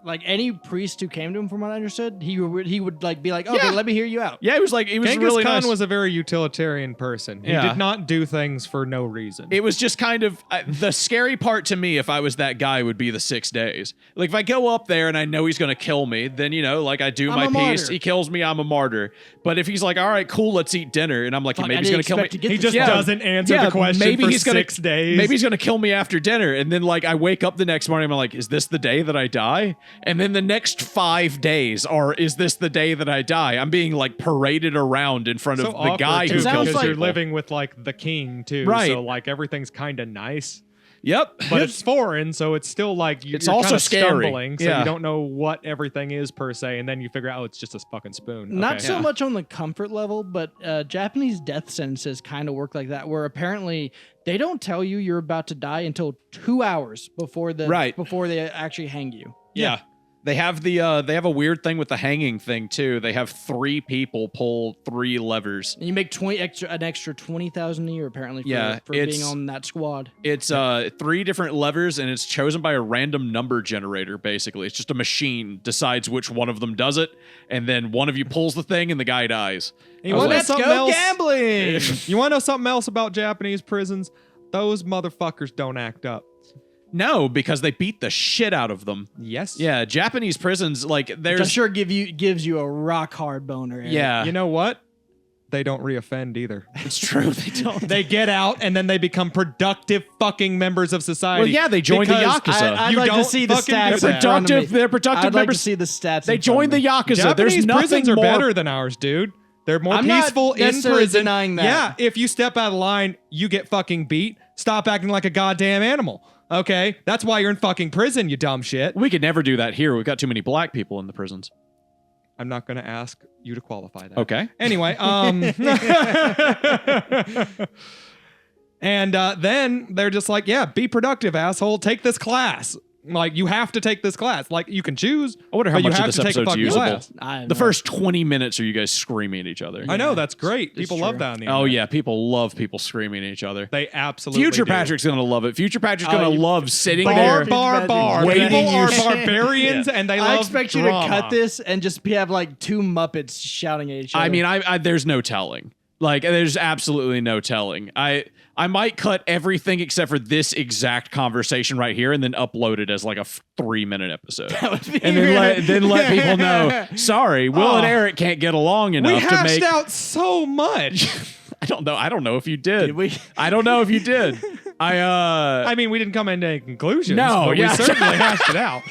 Like any priest who came to him, from what I understood, he would like be like, okay, Yeah. let me hear you out. yeah, it was Genghis really Khan nice. was a very utilitarian person. He Yeah. did not do things for no reason. It was just kind of the scary part to me. If I was that guy, would be the 6 days. Like if I go up there and I know he's gonna kill me, then like I do I'm my a piece. martyr. He kills me, I'm a martyr. But if he's like, "All right, cool, let's eat dinner," and I'm like, Fuck, maybe I he's didn't gonna kill me. expect to get he this just far. doesn't answer the question maybe for he's gonna, 6 days. Maybe he's gonna kill me after dinner, and then like I wake up the next morning, I'm like, "Is this the day that I die?" And then the next 5 days is this the day that I die? I'm being like paraded around in front so of the awkward, guy too, who sounds kills because like- you're people. living with like the king too, Right. So like everything's kind of nice, Yep. but it's foreign, so it's still like It's you're also kinda scary. stumbling, so Yeah. you don't know what everything is per se, and then you figure out, oh, it's just a fucking spoon. Not Okay. so Yeah. much on the comfort level, but Japanese death sentences kind of work like that, where apparently they don't tell you you're about to die until 2 hours before before they actually hang you. Yeah. They have they have a weird thing with the hanging thing too. They have 3 people pull 3 levers. And you make an extra 20,000 a year apparently for, Yeah, for it's- being on that squad. It's 3 different levers, and it's chosen by a random number generator. Basically, it's just a machine decides which one of them does it, and then one of you pulls the thing, and the guy dies. You I was wanna know like, something Go else? gambling. You want to know something else about Japanese prisons? Those motherfuckers don't act up. No, because they beat the shit out of them. Yes. Yeah, Japanese prisons, like Which I'm there's sure gives you a rock hard boner. Eric. yeah, You know what? They don't reoffend either. it's true. They don't. They get out and then they become productive fucking members of society. Well, yeah, they join the Because Yakuza. I'd You like to don't see the fucking stats. do in that. front of me. They're productive I'd like members. to see the stats. They in front join of the me. Yakuza. Japanese There's nothing prisons are more. better than ours, dude. They're more I'm not peaceful in necessarily prison. denying that. Yeah, if you step out of line, you get fucking beat. Stop acting like a goddamn animal. Okay? That's why you're in fucking prison, you dumb shit. We could never do that here. We've got too many black people in the prisons. I'm not going to ask you to qualify that. Okay. Anyway, and then they're just like, yeah, be productive, asshole. Take this class. Like, you have to take this class. Like, you can choose. I wonder how but you much of have this to take a episode's fucking usable. class. I don't The know. first 20 minutes are you guys screaming at each other. I know, that's great. it's People true. love that on the Oh internet. yeah, people love people screaming at each other. They absolutely Future do. Patrick's gonna love it. Future Patrick's Oh, gonna you- love sitting Bar, there. bar. waiting People you are shit. barbarians and they love I expect you to drama. cut this and just have like 2 Muppets shouting at each other. I mean, I there's no telling. Like, there's absolutely no telling. I might cut everything except for this exact conversation right here, and then upload it as like a 3-minute episode, and then let people know. Sorry, Will and Oh. Eric can't get along We enough to hashed make. out so much. I don't know. I don't know if you did. Did we? I don't know if you did. I mean, we didn't come into any conclusions. No, but yeah. we certainly hashed it out.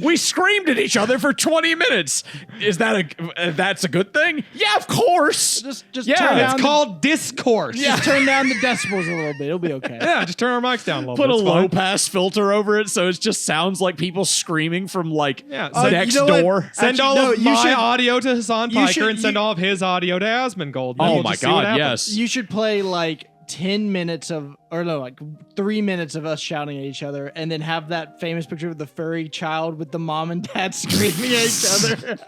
We screamed at each other for 20 minutes. Is that's a good thing? Yeah, of course. Just Yeah, turn it's down It's called discourse. just turn down the decibels a little bit. It'll be okay. Yeah, just turn our mics down a little Put bit. a It's low fine. pass filter over it so it just sounds like people screaming from like Yeah, next you know what? door. Send Actually, all no, of you my should- audio to Hassan you Piker should- and send you- all of his audio to Asmongold. Then Oh we'll my just see what god, happens. yes. You should play like 10 minutes of, or no, like 3 minutes of us shouting at each other, and then have that famous picture of the furry child with the mom and dad screaming at each other.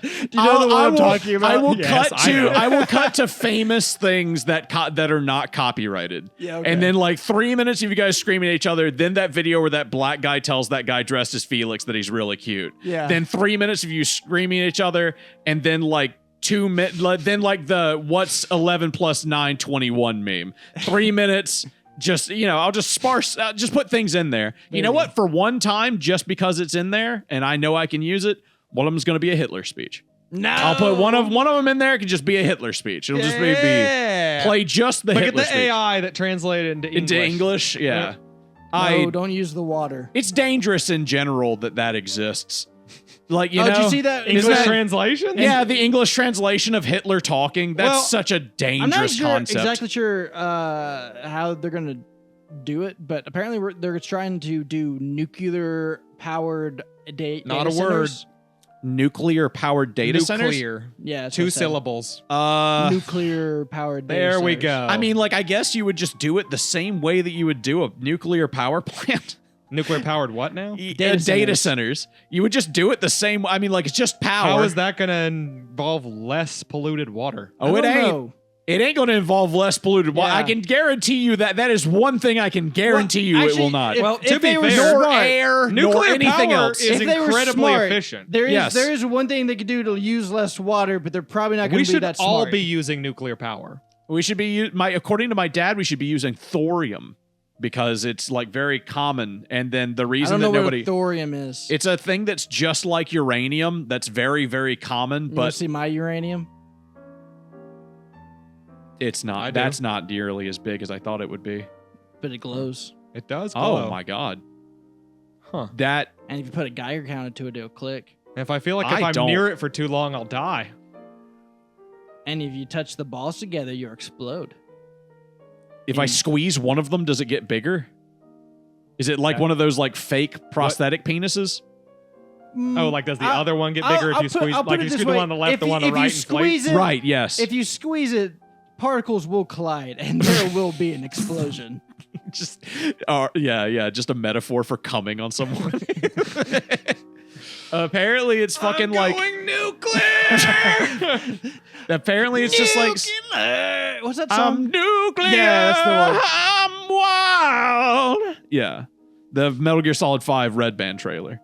Do you know the one I'm talking about? I will Yes, cut I know. to I will cut to famous things that are not copyrighted. Yeah, okay. And then like 3 minutes of you guys screaming at each other. Then that video where that black guy tells that guy dressed as Felix that he's really cute. Yeah. Then 3 minutes of you screaming at each other, and then like 2 minutes. Then like the what's 11 plus 9 21 meme. 3 minutes. Just I'll just just put things in there. You know what? For one time, just because it's in there and I know I can use it, one of them's going to be a Hitler speech. No. I'll put one of them in there. It can just be a Hitler speech. It'll just be play just the Look Hitler at the speech. AI that translated into English. Into English. Yeah. No, don't use the water. It's dangerous in general that exists. Like Did you see that English English translation? Yeah, the English translation of Hitler talking. That's Well, such a I'm not dangerous sure, concept. exactly sure how they're gonna do it, but apparently they're trying to do nuclear powered data Not a centers. Nuclear powered data centers. Nuclear. Yeah, that's what Two it said. syllables. Nuclear powered data There we centers. go. I mean, like, I guess you would just do it the same way that you would do a nuclear power plant. Nuclear powered what now? Data centers. You would just do it the same. I mean, like, it's just power. How is that going to involve less polluted water? Oh, it I don't ain't. know. It ain't going to involve less polluted water. Yeah. I can guarantee you that is one thing I can guarantee you it actually, will not. if- Well, if to be they were fair, nor smart, air, nor Nuclear anything power else. is if they were incredibly smart, efficient. There is Yes. there is one thing they could do to use less water, but they're probably not going We to be should that all smart. be using nuclear power. We should be according to my dad, we should be using thorium because it's like very common. And then the I reason don't know that what nobody, thorium is. it's a thing that's just like uranium. That's very, very common, You wanna but see my uranium? it's I not. do. That's not nearly as big as I thought it would be. But it glows. It does glow. Oh my god, Huh. that And if you put a Geiger counter to it, it'll click. If I feel like if I I'm don't. near it for too long, I'll die. And if you touch the balls together, you'll explode. if I squeeze one of them, does it get bigger? Is it like Yeah. one of those like fake prosthetic penises? Oh, like does the I'll- other one get bigger if you squeeze? I'll put Like it you this squeeze the way. one on the left, If the you- one on the if you right, squeeze inflates? it, Right. Yes. If you squeeze it, particles will collide, and there will be an explosion. just yeah, just a metaphor for coming on someone. Apparently it's fucking like nuclear. apparently it's just like What's that I'm song? nuclear. Yeah, that's the one. I'm wild. Yeah. The Metal Gear Solid 5 Red Band trailer.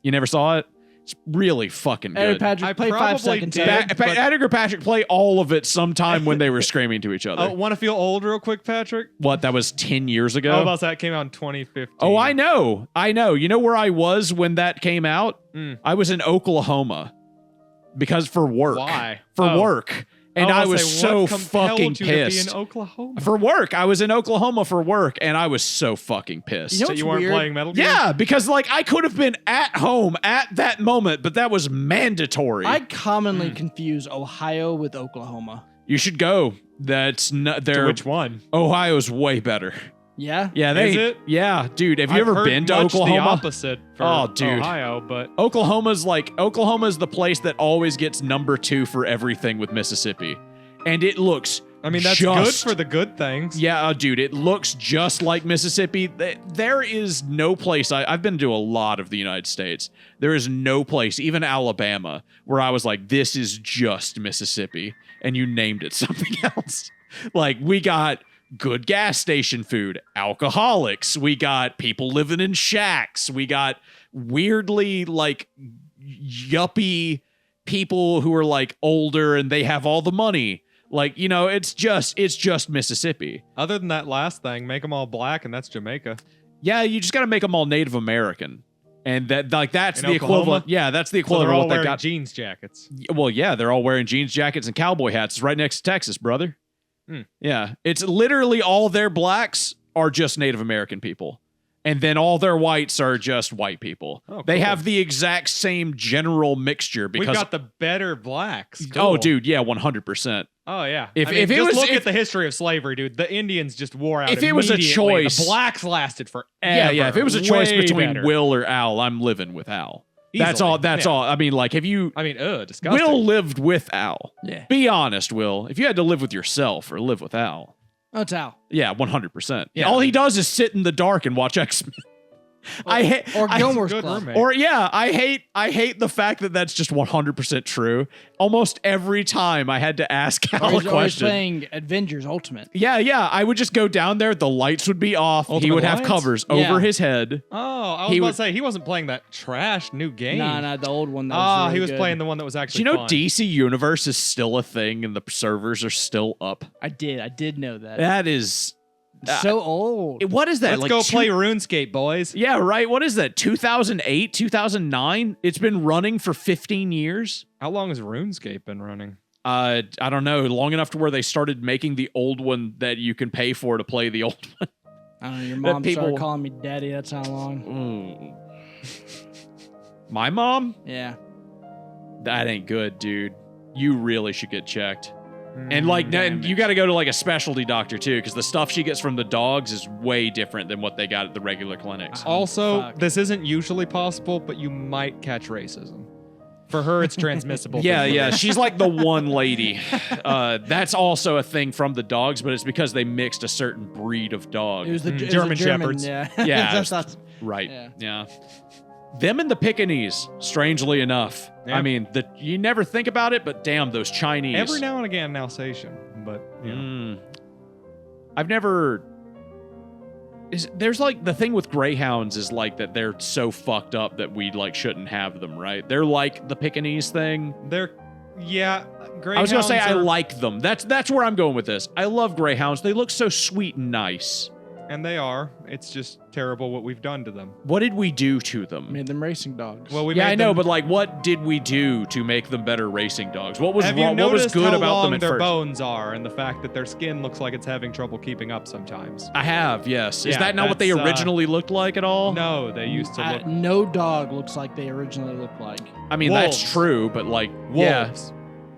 You never saw it? It's really fucking Hey, good. Patrick, I play 5 probably seconds. did. of it. but- Patrick or Patrick play all of it sometime when they were screaming to each other. Oh, want to feel old real quick, Patrick? What? That was 10 years ago? Oh, about that came out in 2015. Oh, I know. You know where I was when that came out? Mm. I was in Oklahoma because for work. Why? For Oh. work. And I was so fucking you pissed. To be in Oklahoma? For work. I was in Oklahoma for work and I was so fucking pissed. You know So what's you weren't weird? playing Metal Gear? Yeah, because like I could have been at home at that moment, but that was mandatory. I commonly confuse Ohio with Oklahoma. You should go. That's not To there. which one? Ohio's way better. Yeah? Yeah, they. Is it? Yeah, dude. Have you I've ever heard been to much Oklahoma? The opposite for Oh, dude. Ohio, but Oklahoma's the place that always gets number 2 for everything with Mississippi, and it looks. I mean that's just- good for the good things. Yeah, dude, it looks just like Mississippi. There is no place. I've been to a lot of the United States. There is no place, even Alabama, where I was like, this is just Mississippi, and you named it something else. Like, we got good gas station food, alcoholics. We got people living in shacks. We got weirdly, like, yuppie people who are, like, older and they have all the money. Like, it's just Mississippi. Other than that last thing, make them all black, and that's Jamaica. Yeah, you just got to make them all Native American. And that's In the Oklahoma? equivalent. Yeah, that's the So equivalent they're all of what they wearing got. jeans jackets. Well, yeah, they're all wearing jeans jackets and cowboy hats. It's right next to Texas, brother. Hmm. Yeah, it's literally all their blacks are just Native American people. And then all their whites are just white people. Oh, They cool. have the exact same general mixture because We've got the better blacks. oh, Cool. dude, yeah, 100%. Oh yeah. If it just was- look if- at the history of slavery, dude. The Indians just wore out. If it was a immediately. choice- the blacks lasted forever. Yeah. If it was a choice Way between better. Will or Al, I'm living with Al. That's Easily. all. That's Yeah. all. I mean, like, have you? I mean, disgusting. Will lived with Al. Yeah. Be honest, Will. If you had to live with yourself or live with Al, Oh, it's Al. yeah, 100%. Yeah. All he does is sit in the dark and watch X-Men. I hate. Or Gilmore's good Club. roommate. Or yeah, I hate the fact that that's just 100% true. Almost every time I had to ask Al a Or he's question. playing Avengers Ultimate. Yeah, I would just go down there. The lights would be off. he Ultimate would have Alliance? covers Yeah. over his head. Oh, I was He about would- to say he wasn't playing that trash new game. Nah, the old one. That was Ah, really he was good. playing the one that was Do actually. you know fun. DC Universe is still a thing and the servers are still up? I did know that. That is So old. what is that? Let's like go two- play RuneScape, boys. Yeah, right. What is that? 2008, 2009? It's been running for 15 years. How long has RuneScape been running? I don't know, long enough to where they started making the old one that you can pay for to play the old one. I don't know. Your that mom people- started calling me daddy. That's how long. My mom? Yeah. That ain't good, dude. You really should get checked. And like, Damn and it. you got to go to like a specialty doctor too, because the stuff she gets from the dogs is way different than what they got at the regular clinics. Also, Fuck. this isn't usually possible, but you might catch racism. For her, it's transmissible. Yeah, but- yeah. She's like the one lady. That's also a thing from the dogs, but it's because they mixed a certain breed of dog. It was the it was a German German Shepherds. Yeah. Yeah, That's not- Right. Yeah. Yeah. Them and the Pekingese, strangely enough. Yeah. I mean, you never think about it, but damn, those Chinese. Every now and again, an Alsatian, but you know. I've never. There's like the thing with greyhounds is like that they're so fucked up that we like shouldn't have them, right? They're like the Pekingese thing. They're, yeah. I was gonna say I are- like them. That's where I'm going with this. I love greyhounds. They look so sweet and nice. And they are. It's just terrible what we've done to them. What did we do to them? Made them racing dogs. Well, we Yeah, made I know, them- but like, what did we do to make them better racing dogs? What was have you wrong? What was noticed good how about long them at their first? bones are, and the fact that their skin looks like it's having trouble keeping up sometimes? I have, yes. Is Yeah, that not what they that's, originally looked like at all? No, they used to look No dog looks like they originally looked like. I mean, Wolves. that's true, but like, wolves. yeah.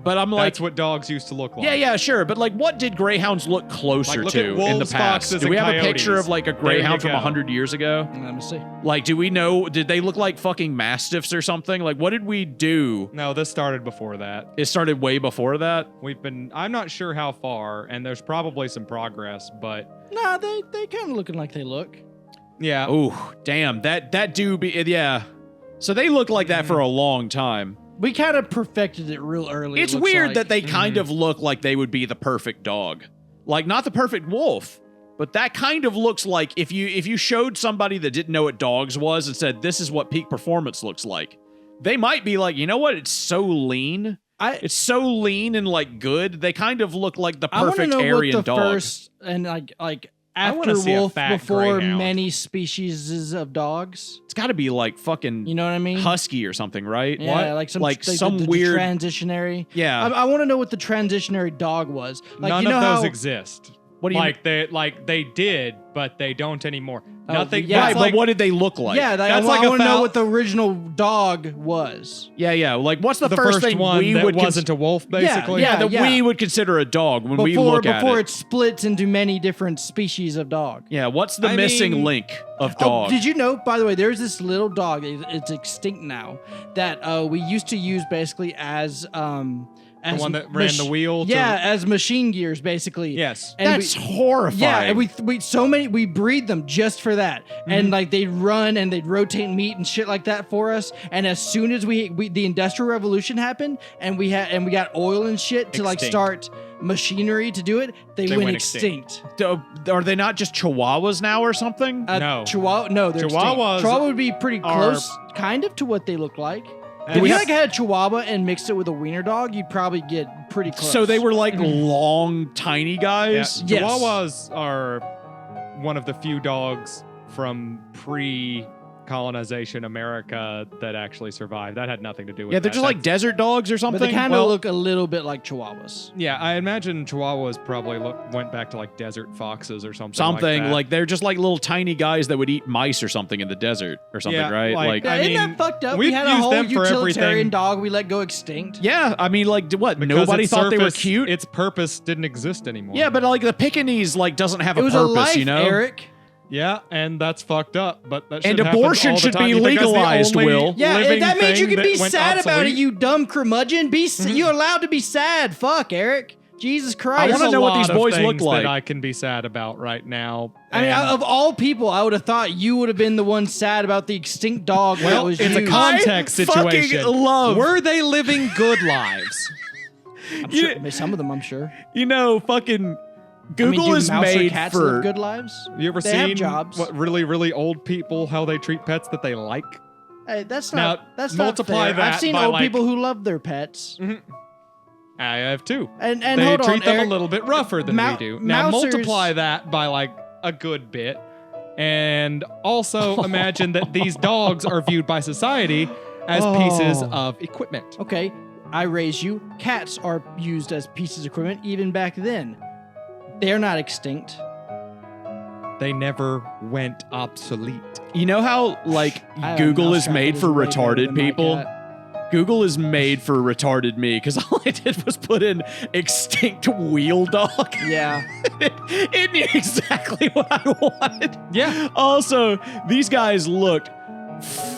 But I'm like, That's what dogs used to look like. yeah, sure. But like, what did greyhounds look closer Like, look to at in the wolves, past? foxes, Do we and have a picture coyotes. of like a There greyhound you from go. 100 years ago? Let me see. Like, do we know, did they look like fucking mastiffs or something? Like, what did we do? No, this started before that. It started way before that. I'm not sure how far, and there's probably some progress, but Nah, they kind of looking like they look. yeah. Oh, damn. That do be, yeah. So they looked like that for a long time. We kind of perfected it real early. It's it looks weird like. that they kind of look like they would be the perfect dog. Like, not the perfect wolf, but that kind of looks like if you showed somebody that didn't know what dogs was and said, this is what peak performance looks like, they might be like, you know what? It's so lean. It's so lean and like good. They kind of look like the I want to perfect know Aryan what the dog. first and like I wanna after see a wolf, fat before greyhound. many species of dogs. It's got to be like fucking You know what I mean? husky or something, right? Yeah, like some the weird. transitionary. Yeah. I want to know what the transitionary dog was. Like, None you know of those how, exist. What do you they did, but they don't anymore. Oh, Nothing. yeah, right, that's but like, what did they look like? Yeah, That's I like a want to know foul- what the original dog was. Yeah. Like, what's the, the first thing one we that would wasn't a wolf, basically. yeah. that we would consider a dog when we Before look at before it? it splits into many different species of dog. Yeah, what's the I missing mean- link of Oh, dog? did you know, by the way, there's this little dog, it's extinct now, that we used to use basically as The one that ran the wheel. Yeah, as machine gears, basically. Yes. And That's horrifying. Yeah, and we breed them just for that, and like they'd run and they'd rotate meat and shit like that for us. And as soon as we the Industrial Revolution happened, and we got oil and shit to like Extinct. start machinery to do it, they went extinct. Are they not just Chihuahuas now or something? No. Chihuahua. No, they're extinct. Chihuahuas Chihuahua would be pretty are- close, kind of, to what they look like. And If we you have- like had a Chihuahua and mixed it with a wiener dog, you'd probably get pretty close. So they were like long, tiny Yeah, guys. Yes. Chihuahuas are one of the few dogs from colonization America that actually survived. That had nothing to do with Yeah, they're that. just like desert dogs or But something. they kind of Well- look a little bit like chihuahuas. Yeah, I imagine Chihuahuas probably went back to like desert foxes or something. something like, like they're just like little tiny guys that would eat mice or something in the desert or something, Yeah, right? like- Yeah, I isn't mean, that fucked up? we've We had a used whole them for utilitarian everything. dog we let go extinct. yeah, I mean, like what? because Nobody its thought they were surface- cute. Its purpose didn't exist anymore. Yeah, but like the Pekingese like doesn't have It a was purpose, a life, you know. Eric. yeah, and that's fucked up. But that And shit happens abortion all the should time. be You think that's the legalized, only Will. Yeah, living that means you thing can be that went sad about it, obsolete? you dumb curmudgeon. You're allowed to be sad. Fuck, Eric. Jesus I Christ. wanna There's a know what lot these of boys look things like. that I can be sad about right now. I mean, and- of all people, I would have thought you would have been the one sad about the extinct dog. that Well, was it's a used. context I fucking situation. love- Were they living good lives? I'm sure, I mean, some of them, I'm sure. You know, fucking Google I mean, do is mouse or made cats for. live good lives? You ever They have seen jobs. what really, really old people, how they treat pets that they like? Hey, that's Now, not. That's multiply not fair. that I've seen by, old like- people who love their pets. I have too. And They hold treat on, them Eric. a little bit rougher than we do. Now mousers- multiply that by like a good bit, and also imagine that these dogs are viewed by society as pieces Oh. of equipment. Okay, I raise you. Cats are used as pieces of equipment even back then. They're not extinct. They never went obsolete. You know how like I have a Google is mousetrap made that for way better retarded than my people? cat. Google is made for retarded me because all I did was put in extinct wheel dog. Yeah. It knew exactly what I wanted. Yeah. Also, these guys looked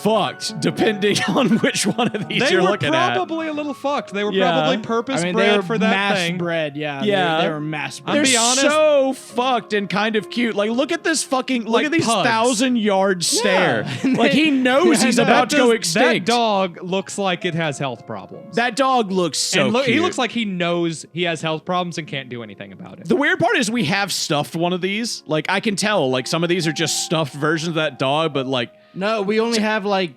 fucked depending on which one of these They you're were looking at. probably a little fucked. They were Yeah. probably I purpose mean, they bred were for that mass thing. bred. Yeah. Yeah. They were mass bred. I'm They're be honest- so fucked and kind of cute. Like, look at this fucking, look Like at these pugs. 1,000-yard stare. Yeah. Like, he knows he's That about to go does- extinct. That dog looks like it has health problems. That dog looks so and cute. he looks like he knows he has health problems and can't do anything about it. The weird part is we have stuffed one of these. Like, I can tell, like, some of these are just stuffed versions of that dog, but, like, No, we only have like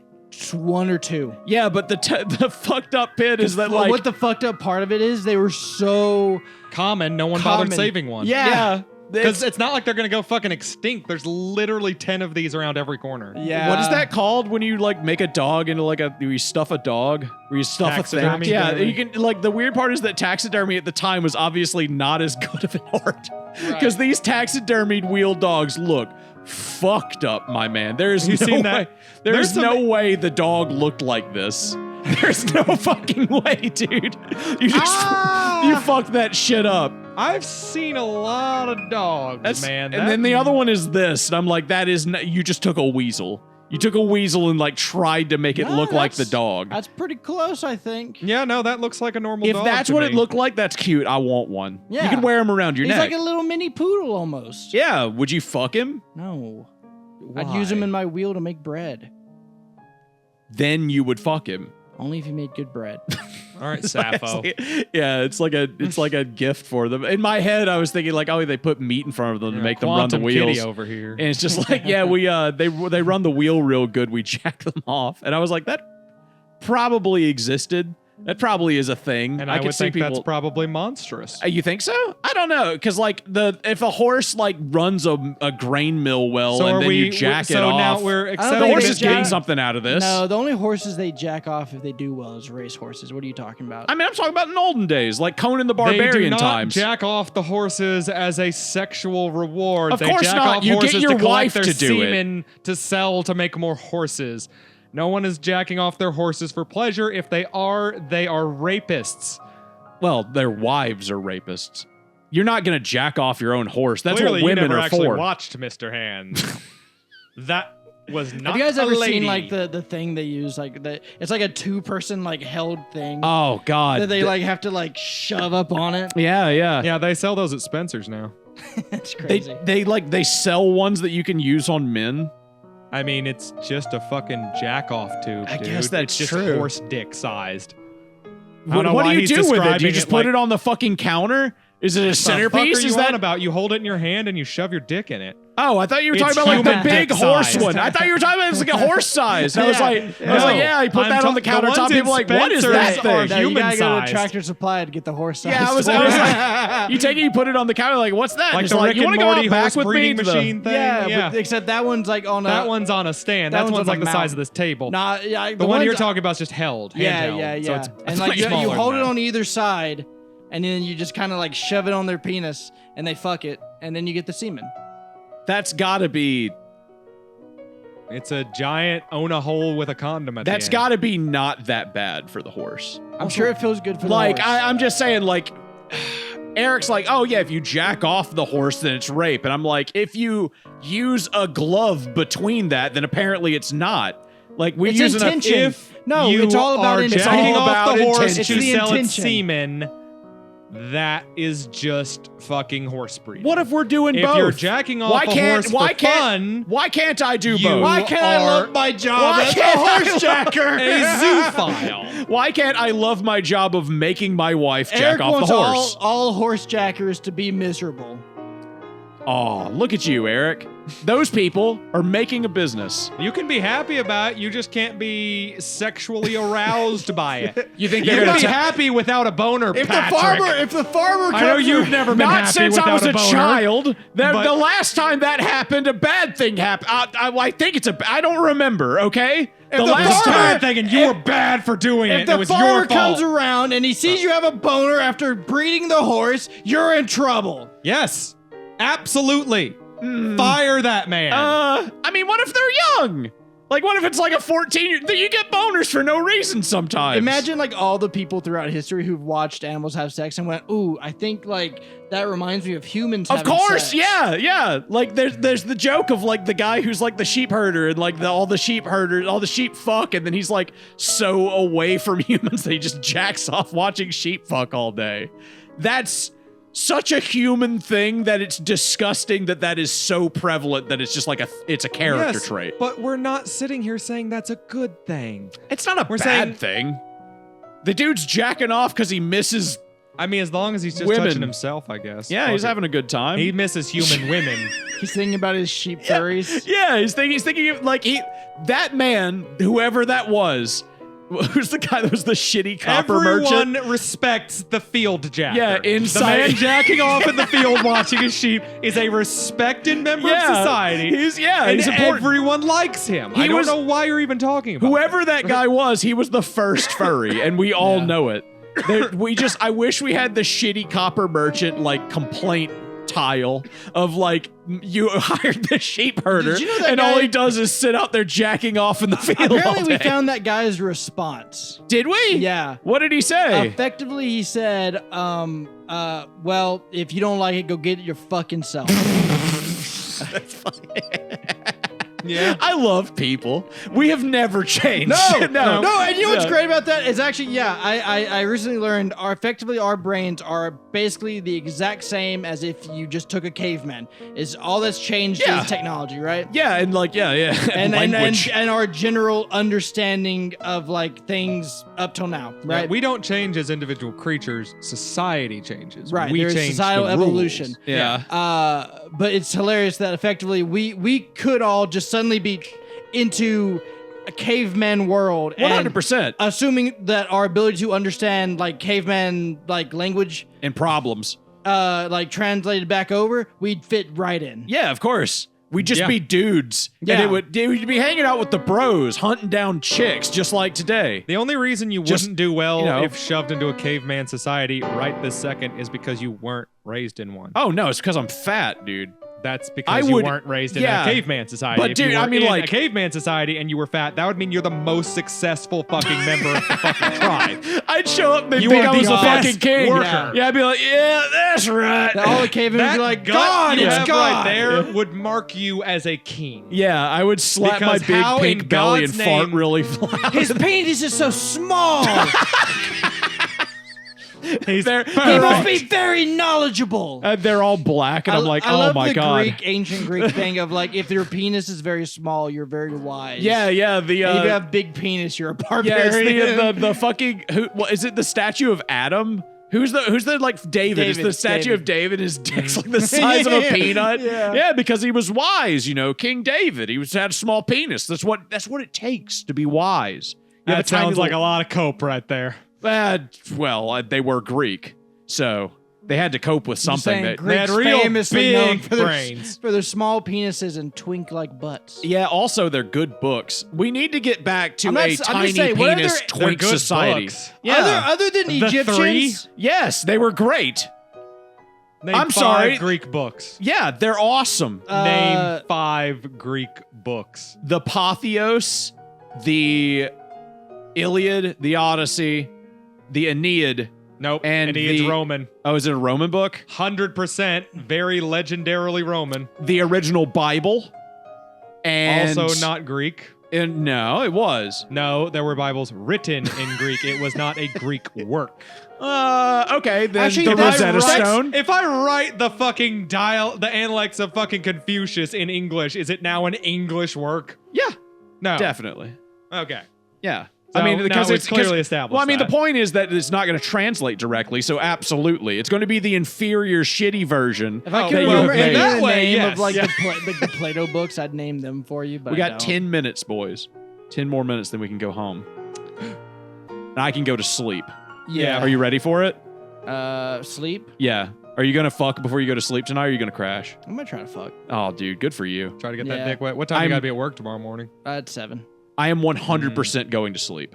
one or two. yeah, but the fucked up bit is that, Well, like, what the fucked up part of it is, they were so Common, no one common. bothered saving one. Yeah. Because it's not like they're gonna go fucking extinct. There's literally 10 of these around every corner. Yeah. what is that called when you like make a dog into like you stuff a dog or you stuff a thing? Taxidermy. Yeah, you can like the weird part is that taxidermy at the time was obviously not as good of an art because these taxidermied wheeled dogs look fucked up, my man. There's You no seen way. that? There's There's no some- way the dog looked like this. There's no fucking way, dude. You just you fucked that shit up. I've seen a lot of dogs, man. And then the other one is this, and I'm like, that is you just took a weasel. You took a weasel and like tried to make it No, look like the that's- dog. That's pretty close, I think. Yeah, no, that looks like a normal If dog. that's to what me. it looked like, that's cute. I want one. You Yeah. can wear him around your He's neck. like a little mini poodle almost. Yeah, would you fuck him? No. I'd use him in my wheel to make bread. Then you would fuck him. Only if he made good bread. All right, Sappho. Yeah, it's like a gift for them. In my head, I was thinking like, oh, they put meat in front of them to make them run the Quantum wheels. Kitty over here. And it's just like, yeah, we they run the wheel real good. We jack them off, and I was like, that probably existed. That probably is a thing. And I could would see think people. that's probably monstrous. You think so? I don't know, because like if a horse like runs a grain mill well So and are then we? you jack it so off, now we're don't the accepting think horse they is getting jack- something out of this. No, the only horses they jack off if they do well is race horses. What are you talking about? I mean, I'm talking about in olden days, like Conan the They do Barbarian not times. jack off the horses as a sexual reward. Of they course jack not. off You get horses your to collect wife their to do it. semen to sell to make more horses. No one is jacking off their horses for pleasure. If they are rapists. Well, their wives are rapists. You're not gonna jack off your own horse. That's Clearly, what women you never are actually for. watched Mr. Hands. That was not. Have you guys a ever lady. seen like the thing they use it's like a 2-person like held thing Oh God. that they like have to like shove up on it? Yeah. Yeah, they sell those at Spencer's now. That's crazy. They sell ones that you can use on men. I mean, it's just a fucking jack off tube. I dude. guess that's it's just true. horse dick sized. What do you do with it? Do you just put it on the fucking counter? Is it a What the fuck centerpiece? are you Is on that about? You hold it in your hand and you shove your dick in it. Oh, I thought you were It's talking about like the human big dick horse size. one. I thought you were talking about it was like a horse size. I was like, yeah, he put I'm that on the the ones countertop. in People were like, what is Spencer's that are thing? No, you gotta go to human-sized. Tractor Supply to get the horse size. Yeah, I was like, you take it, you put it on the counter, like, what's that? Like Just the Rick you and want to go Morty out back horse with me breeding to the- machine thing. Yeah, but except that one's like on a. That one's on a stand. that That one's one's on like a the size mount. of this table. Nah, yeah, The one ones- you're talking about is just held. Yeah, handheld. yeah. So it's And like you smaller hold than it that. on either side, and then you just kind of like shove it on their penis, and they fuck it, and then you get the semen. That's gotta be, It's a giant own a hole with a condom at the that's end. gotta be not that bad for the horse. I'm sure it feels good for Like, the horse. I'm just saying, like, Eric's like, oh yeah, if you jack off the horse, then it's rape. And I'm like, if you use a glove between that, then apparently it's not. Like, we It's use enough. intention. If No, you it's all about are intention. jacking It's all off about the horse intention. to It's the sell its intention. semen, that is just fucking horse breeding. What if we're doing if both? you're jacking off why a can't horse why for can't fun, why can't I do you both? Why can't I are love my job Why as a can't I horse jacker? a zoophile? Why can't I love my job of making my wife jack Eric off wants the horse? all horse jackers to be miserable. Oh, look at you, Eric. Those people are making a business. You can be happy about it. You just can't be sexually aroused by it. You think You they're can gonna be ta- happy without a boner, If Patrick. the farmer comes I know you've never been Not happy since without I was a boner. child. The but- last time that happened, a bad thing happened. I think it's I don't remember. Okay. If the the last farmer- time. bad thing, and you were bad for doing If it. the It was your farmer fault. comes around and he sees you have a boner after breeding the horse, you're in trouble. Yes, absolutely. Fire that man. I mean, what if they're young? Like, what if it's like a 14-year? You get boners for no reason sometimes. Imagine like all the people throughout history who've watched animals have sex and went, "Ooh, I think like that reminds me of humans." Of having course, sex." yeah. Like there's the joke of like the guy who's like the sheep herder and like all the sheep herders, all the sheep fuck, and then he's like so away from humans that he just jacks off watching sheep fuck all day. That's such a human thing that it's disgusting that is so prevalent that it's just like it's a character Yes, trait. But we're not sitting here saying that's a good thing. It's not a We're bad saying- thing. The dude's jacking off because he misses. I mean, as long as he's just Women. touching himself, I guess. Yeah, he's Fuck it. having a good time. He misses human women. He's thinking about his sheep furries. Yeah, he's thinking of, like that man, whoever that was, who's the guy that was the shitty copper Everyone merchant. respects the field jacker. Yeah, the inside- man jacking off in the field watching his sheep is a respected member of society. He's and important. everyone likes him. He I don't was- know why you're even talking about Whoever that guy was, he was the first furry, and we all know it. I wish we had the shitty copper merchant like complaint tile of like you hired the sheep herder, Did you know that and guy- all he does is sit out there jacking off in the field. all Apparently, we day. found that guy's response. Did we? Yeah. What did he say? Effectively, he said, well, if you don't like it, go get it your fucking self. That's funny. Yeah. I love people. We have never changed. No, no. and you know what's Yeah. great about that is actually, yeah, I recently learned our brains are basically the exact same as if you just took a caveman. Is all that's changed Yeah. is technology, right? Yeah, and like, yeah. And language. and our general understanding of like things up till now, right? Yeah, we don't change as individual creatures. Society changes. Right, We there's change societal the rules. evolution. yeah. But it's hilarious that effectively we could all just suddenly be into a caveman world, and 100%. assuming that our ability to understand like caveman like language, And problems. like translated back over, we'd fit right in. Yeah, of course. We'd just Yeah. be dudes. Yeah. And we'd be hanging out with the bros, hunting down chicks, just like today. The only reason you Just, wouldn't do well you know. if shoved into a caveman society right this second is because you weren't raised in one. Oh, no, it's because I'm fat, dude. That's I because you would- weren't raised in yeah. a caveman society. But If dude, you were I mean, in like- a caveman society and you were fat, that would mean you're the most successful fucking member of the fucking tribe. I'd show up and You think are I was the a best fucking king. worker. Yeah, I'd be like, yeah, that's right. All the cavemen would be like, gut God, you it's have God. right there would mark you as a king. Yeah, I would slap my Because big how pink in belly God's and fart name- really loud. His penis is so small. He's They're- He must be very knowledgeable. They're all black, and I'm like, I oh love my the god. Greek, ancient Greek thing of like, if your penis is very small, you're very wise. Yeah, yeah. The And if you have big penis, you're a yeah, it's barbarian. the fucking what is it? The statue of Adam Who's the like David? It's the statue of David. His dick's like the size of a peanut. Yeah. Because he was wise, King David. He had a small penis. That's what it takes to be wise. That sounds like a lot of cope right there. Well, they were Greek, so they had to cope with something. They had real famously known big for their, brains. for their small penises and twink like butts. Yeah, also they're good books. We need to get back to I'm not a just tiny saying, what penis other- twink They're good society. books. Yeah. Other than The Egyptians, three? Yes, they were great. Name I'm 5 sorry. Greek books. Yeah, they're awesome. Name 5 Greek books. The Apotheos, the Iliad, the Odyssey, the Aeneid. Nope. And Aeneid's the- Roman. Oh, is it a Roman book? 100% very legendarily Roman. The original Bible. And Also not Greek. And no, it was. No, there were Bibles written in Greek. It was not a Greek work. Okay, then Actually, the that's- Rosetta that's- Stone. If I write the fucking the Analects of fucking Confucius in English, is it now an English work? Yeah, No. definitely. Okay. Yeah. So I mean, because now it's it's clearly 'cause- established. Well, I mean, that. the point is that it's not going to translate directly, so absolutely. It's going to be the inferior, shitty version. if I Oh, could well, remember in that the way, name yes. of like Yeah. the Plato books, I'd name them for you. But We I got don't. 10 minutes, boys. 10 more minutes, then we can go home. And I can go to sleep. Yeah. Are you ready for it? Sleep? Yeah. Are you going to fuck before you go to sleep tonight, or are you going to crash? I'm gonna try to fuck. Oh, dude, good for you. Try to get Yeah. that dick wet. What time you got to be at work tomorrow morning? At 7. I am 100% going to sleep.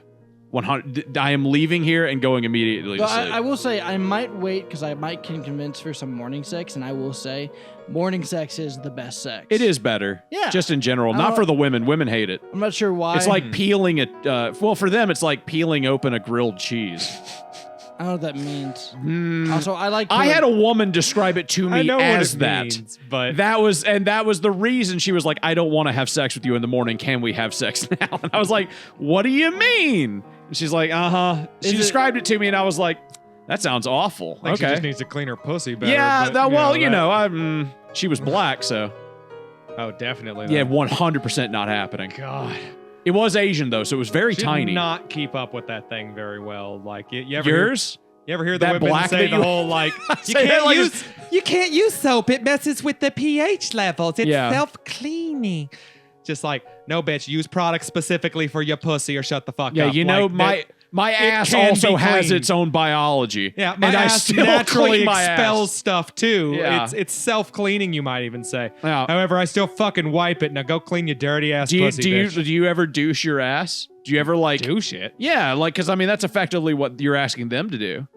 100. I am leaving here and going immediately to But sleep. I will say I might wait because I might can convince for some morning sex, and I will say morning sex is the best sex. It is better. Yeah. Just in general. Not for the women. Women hate it. I'm not sure why. It's like peeling a. Well, for them, it's like peeling open a grilled cheese. I don't know what that means. Also, I like. I had a woman describe it to I me know as what it that. means, but That was the reason she was like, I don't want to have sex with you in the morning. Can we have sex now? And I was like, what do you mean? And she's like, She Is it- described it to me, and I was like, that sounds awful. I think she Okay. just needs to clean her pussy better. Yeah. but, Well, she was black, so Oh, definitely. yeah, then. 100% not happening. God. It was Asian though, so it was very She tiny. did not keep up with that thing very well. Like you ever Yours? You ever hear the That women black say that the you- whole like Say that like it's- You can't use soap. It messes with the pH levels. It's Yeah. self-cleaning. just like no bitch, use products specifically for your pussy or shut the fuck Yeah, up. you know, Like, my it ass can also be has cleaned. its own biology. yeah, my and I ass still naturally clean my expels ass. stuff too. Yeah. It's self-cleaning, you might even say. Yeah. However, I still fucking wipe it. Now go clean your dirty ass Do you pussy, bitch. do you ever douche your ass? Do you ever like do shit? Yeah, like because I mean that's effectively what you're asking them to do.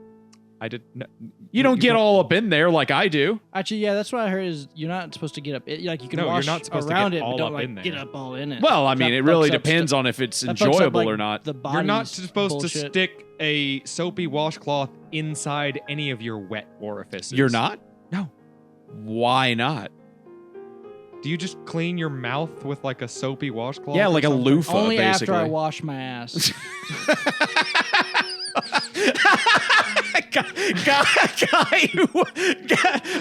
I did. No, You don't get all up in there like I do. Actually, yeah, that's what I heard. Is you're not supposed to get up. Like you can No, you're wash not supposed to around get it, all but don't up like in there. get up all in it. Well, I mean, That it really fucks up depends stuff. on if it's That fucks up, enjoyable like, or not. The You're not body's supposed to bullshit. stick a soapy washcloth inside any of your wet orifices. You're not? No. Why not? Do you just clean your mouth with like a soapy washcloth? Yeah, or like a something? loofah, Only basically. after I wash my ass.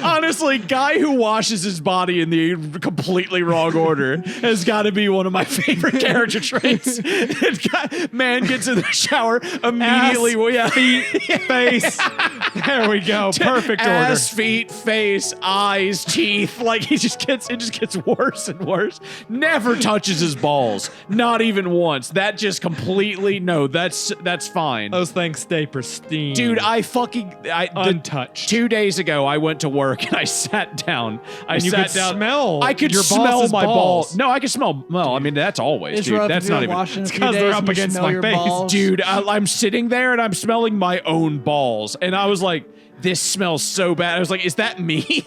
Honestly, guy who washes his body in the completely wrong order has got to be one of my favorite character traits. Man gets in the shower immediately. Face. There we go. Perfect Ass, order. feet, face, eyes, teeth. Like it just gets worse and worse. Never touches his balls. Not even once. That just completely that's fine. Those things stay pristine. Dude, untouched. 2 days ago, I went to work and I sat down. I And you sat could down. smell I could your smell boss's my balls. balls. No, I could smell. Well, I mean that's always, It's dude. rough That's if you're not even. washing a it's few 'cause they're days up and you against smell my your face. balls. Dude, I'm sitting there and I'm smelling my own balls, and I was like, "This smells so bad." I was like, "Is that me?"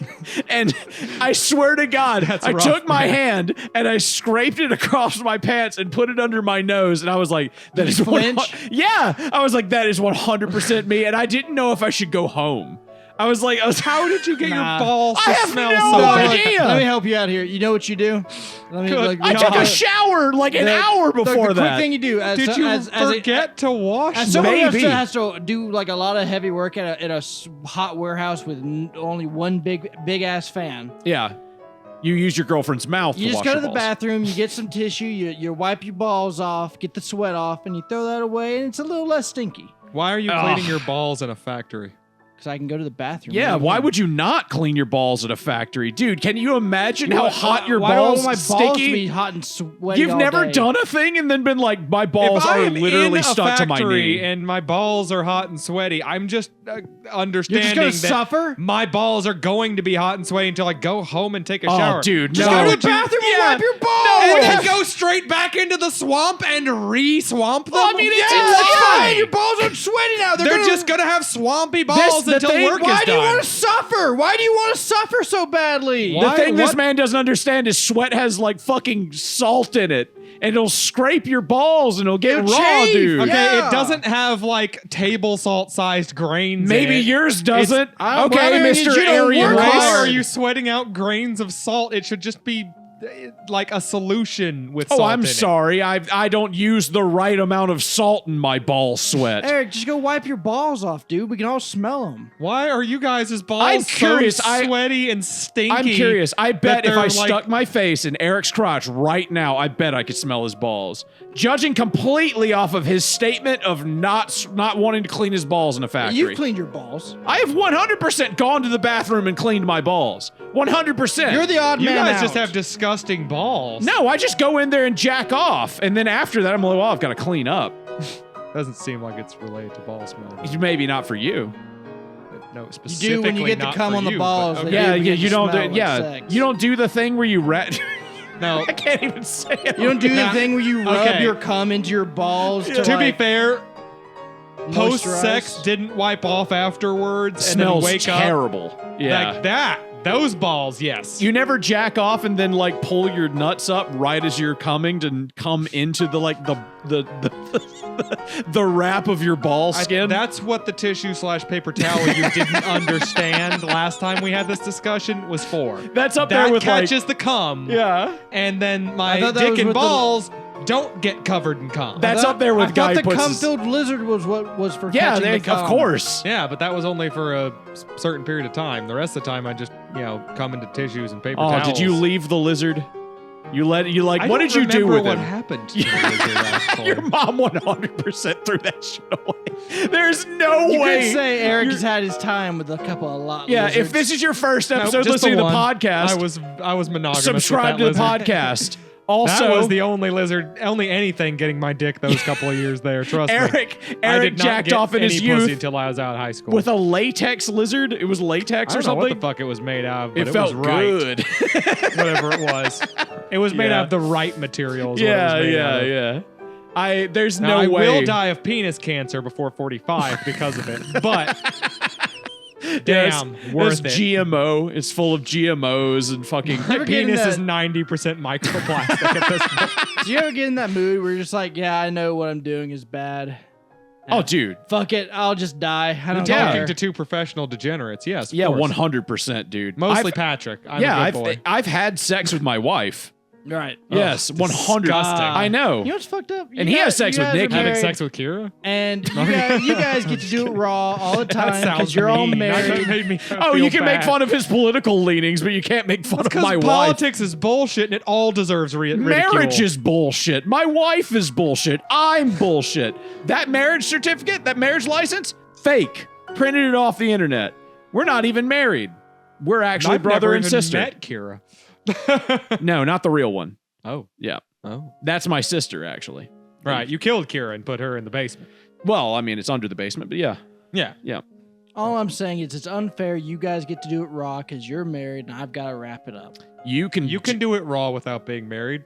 And I swear to God, I rough, took my man. hand and I scraped it across my pants and put it under my nose, and I was like, "That is you flinch? Yeah, I was like, "That is 100% me," and I didn't know if I should go home. I was like, How did you get Nah. your balls I to have smell no so idea. bad? Let me help you out here. You know what you do? Let me. Good. I took a shower like an hour before the that. quick thing you do. As, Did you as forget to wash? As someone who Maybe. has to do like a lot of heavy work at a hot warehouse with only one big ass fan, Yeah, you use your girlfriend's mouth. you to just wash go your to the balls. bathroom, you get some tissue, you wipe your balls off, get the sweat off, and you throw that away, and it's a little less stinky. Why are you Ugh. cleaning your balls in a factory? because I can go to the bathroom. Yeah, What do you why mean? would you not clean your balls at a factory? Dude, can you imagine how hot your Why do I balls want my balls to be sticky? hot and sweaty You've all never day? done a thing and then been like, my balls if are I'm literally in a stuck to my factory knee. and my balls are hot and sweaty, I'm just You're understanding just gonna that suffer? my balls are going to be hot and sweaty until I go home and take a Oh, shower. dude, Just no. go to the bathroom and wipe your balls. And then go straight back into the swamp and re-swamp them. Well, I mean, it's That's fine. fine. Your balls are sweaty now. They're just gonna have swampy balls the until thing- work Why is do you done. want to suffer? Why do you want to suffer so badly? Why? The thing this What? man doesn't understand is sweat has like fucking salt in it, and it'll scrape your balls and it'll get It'll raw, chafe. dude. Okay, Yeah. it doesn't have like table salt sized grains. Maybe in it. yours doesn't. I- Okay, well, I mean, Mr. you don't Aryan work Race. Why hard. are you sweating out grains of salt? It should just be like a solution with Oh, salt I'm in it. sorry. I don't use the right amount of salt in my ball sweat. Eric, just go wipe your balls off, dude. We can all smell them. Why are you guys' balls I'm curious. so sweaty and stinky? I'm curious. I bet if they're I like- stuck my face in Eric's crotch right now, I bet I could smell his balls. Judging completely off of his statement of not wanting to clean his balls in a factory. You've cleaned your balls. I have 100% gone to the bathroom and cleaned my balls. 100%. You're the odd You man guys out. just have disgusting balls. No, I just go in there and jack off, and then after that, I'm like, well, I've got to clean up. Doesn't seem like it's related to ball smell. Maybe not for you. No, You specifically do when you get to not come for on the you, balls. but They okay. Yeah, do yeah. begin You to don't. smell like Yeah, sex. you don't do the thing where you rat. No. I can't even say it. You don't do the Nah. thing where you rub Okay. your cum into your balls to, To be like, fair, post sex moisturize? didn't wipe off afterwards and Smells then wake up terrible. Yeah. like that. Those balls, yes. You never jack off and then like pull your nuts up right as you're coming to come into the like the wrap of your ball skin. That's what the tissue/paper towel you didn't understand last time we had this discussion was for. That's up That there with catches the cum, yeah. and then I my thought that dick was and with the- balls don't get covered in cum. That's up there with I guy thought the puts his- cum-filled lizard was what was for Yeah, catching they, the cum. of course. Yeah, but that was only for a certain period of time. The rest of the time, I just, come into tissues and paper Oh, towels. did you leave the lizard? You let you like I what don't did you do remember with what him? happened to the lizard, actually. Your mom 100% threw that shit away. There's no You way. could say Eric you're- has had his time with a couple of lot. Yeah, lizards. if this is your first Nope, episode just listening to the one. podcast, I was monogamous. subscribe to with the that lizard. podcast. That Also, was the only lizard, only anything getting my dick those couple of years there. Trust me. Eric I did not jacked get off in any his pussy youth until I was out of high school. with a latex lizard. It was latex I or don't know what something. the fuck it was made out of, but It it, felt was right. good. Whatever it was. It was made Yeah. out of the right materials. yeah, yeah, yeah, yeah. There's Now, no I way. will die of penis cancer before 45 because of it, but Yeah, damn, it's worth it. GMO. It's full of GMOs and fucking. My ever get in penis is that- 90% microplastic at this point. Do you ever get in that mood where you're just like, yeah, I know what I'm doing is bad. Oh, dude. Fuck it, I'll just die. I don't Yeah. care. Talking to two professional degenerates, yes. of Yeah, course. 100%, dude. Mostly I've- Patrick. I'm yeah, a good boy. I've had sex with my wife. Right. Yes, 100. disgusting. I know. You know what's fucked up? And he has sex with Nikki. Having married, sex with Kira? and you guys get to do it raw all the time That because sounds you're all mean. married. That made me Oh, feel you can make bad. fun of his political leanings, but you can't make fun of Because my wife. politics is bullshit and it all deserves ridicule. Marriage is bullshit. My wife is bullshit. I'm bullshit. That marriage certificate, that marriage license, fake. Printed it off the internet. We're not even married. We're actually I've brother never and even sister. met Kira. No, not the real one. Oh. Yeah. Oh. That's my sister, actually. Right, you killed Kira and put her in the basement. Well, I mean, it's under the basement, but yeah. Yeah. All I'm saying is it's unfair. You guys get to do it raw because you're married, and I've got to wrap it up. You can do it raw without being married.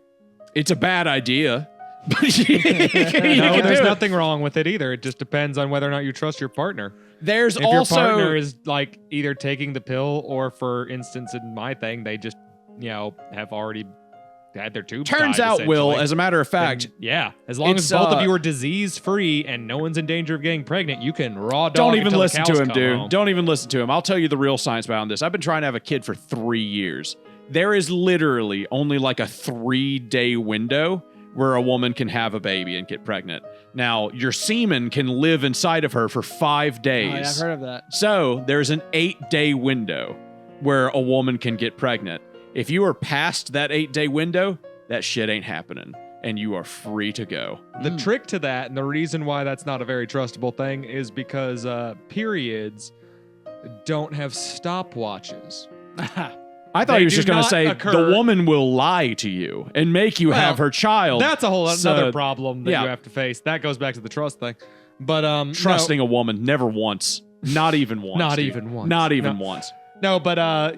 It's a bad idea. But you can No, do there's it. nothing wrong with it either. It just depends on whether or not you trust your partner. There's If also your partner is like either taking the pill or, for instance, in my thing, they just, have already had their tubes turns tied, out, Will, essentially. as a matter of fact, Then, yeah, as long as it's, both of you are disease free and no one's in danger of getting pregnant, you can raw dog. don't even until the listen to cows him, come dude. home. Don't even listen to him. I'll tell you the real science behind this. I've been trying to have a kid for 3 years. There is literally only like a 3-day window where a woman can have a baby and get pregnant. Now, your semen can live inside of her for 5 Oh, days. yeah, I've heard of that. So there's an 8-day window where a woman can get pregnant. If you are past that 8-day window, that shit ain't happening, and you are free to go. The trick to that, and the reason why that's not a very trustable thing, is because periods don't have stopwatches. I thought They he was do just going to not say occur- the woman will lie to you and make you Well, have her child. That's a whole So, another problem that yeah. you have to face. That goes back to the trust thing. But Trusting a woman, never once. Not even once. Not dude. even once. Not even No. once. No, but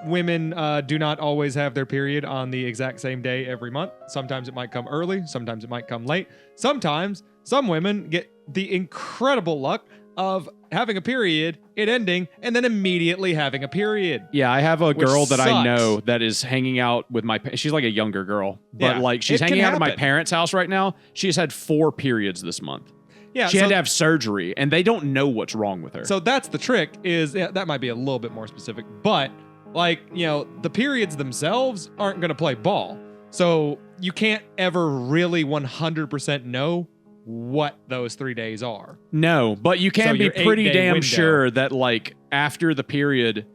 women do not always have their period on the exact same day every month. Sometimes it might come early, sometimes it might come late. Sometimes some women get the incredible luck of having a period, it ending, and then immediately having a period. Yeah, I have a Which girl that I sucks. know that is hanging out with my. She's like a younger girl, but Yeah, like she's it can hanging out at my happen. parents' house right now. She has had 4 periods this month. Yeah, She so, had to have surgery, and they don't know what's wrong with her. so that's the trick. That might be a little bit more specific, but the periods themselves aren't going to play ball. So you can't ever really 100% know what those 3 days are. no, but you can So be your pretty 8-day damn window. sure that like after the period,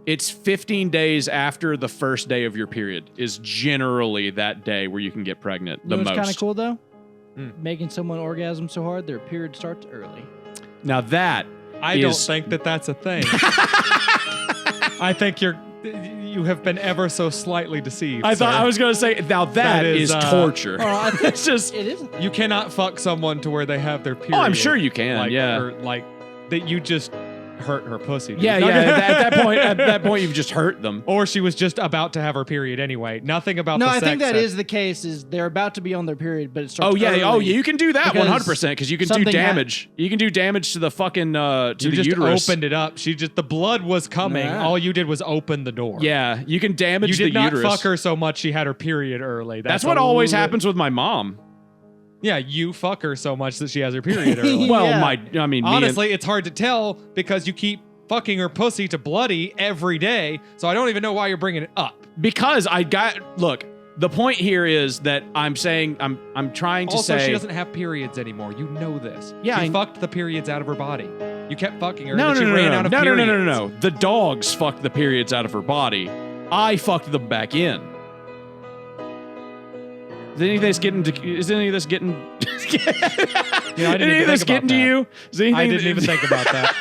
it's 15 days after the first day of your period is generally that day where you can get pregnant You the know what's kind of most. cool though? Hmm. Making someone orgasm so hard their period starts early. Now that I don't is- think that that's a thing. I think you have been ever so slightly deceived. I thought sir. I was going to say now that is, is, torture. Oh, I think It's just it isn't. You cannot fuck someone to where they have their period. Oh, I'm sure you can. Like, yeah. Or like that you just hurt her pussy. dude. Yeah, No, yeah. At that point, you've just hurt them. Or she was just about to have her period anyway. Nothing about No, the I sex think that said- is the case. Is they're about to be on their period, but it starts. Oh yeah, early. oh yeah. You can do that Because 100% because you can do something damage. You can do damage to the fucking to You the just uterus. opened it up. The blood was coming. Nah. All you did was open the door. Yeah, you can damage You the did not uterus. fuck her so much she had her period early. That's what always happens. happens with my mom. Yeah, you fuck her so much that she has her period early. Well, Yeah. me and- Honestly, it's hard to tell because you keep fucking her pussy to bloody every day. So I don't even know why you're bringing it up. because look. The point here is that I'm saying I'm trying to Also, say she doesn't have periods anymore. You know this. Yeah, she I- fucked the periods out of her body. You kept fucking her. no, and no, then no, she ran no, out of no, no, no, periods. no, no. The dogs fucked the periods out of her body. I fucked them back in. Is any of this getting? Is any of this getting? Yeah, I didn't any even of this think getting about to that. you? Is anything, I didn't even think about that.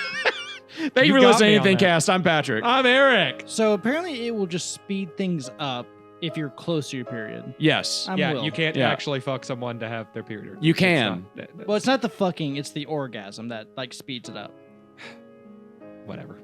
Thank you for got listening me to on Anything that. Cast. I'm Patrick. I'm Eric. So apparently, it will just speed things up if you're close to your period. Yes, I'm Yeah, Will. you can't Yeah. actually fuck someone to have their period. You It's can. not- Well, it's not the fucking; it's the orgasm that like speeds it up. whatever.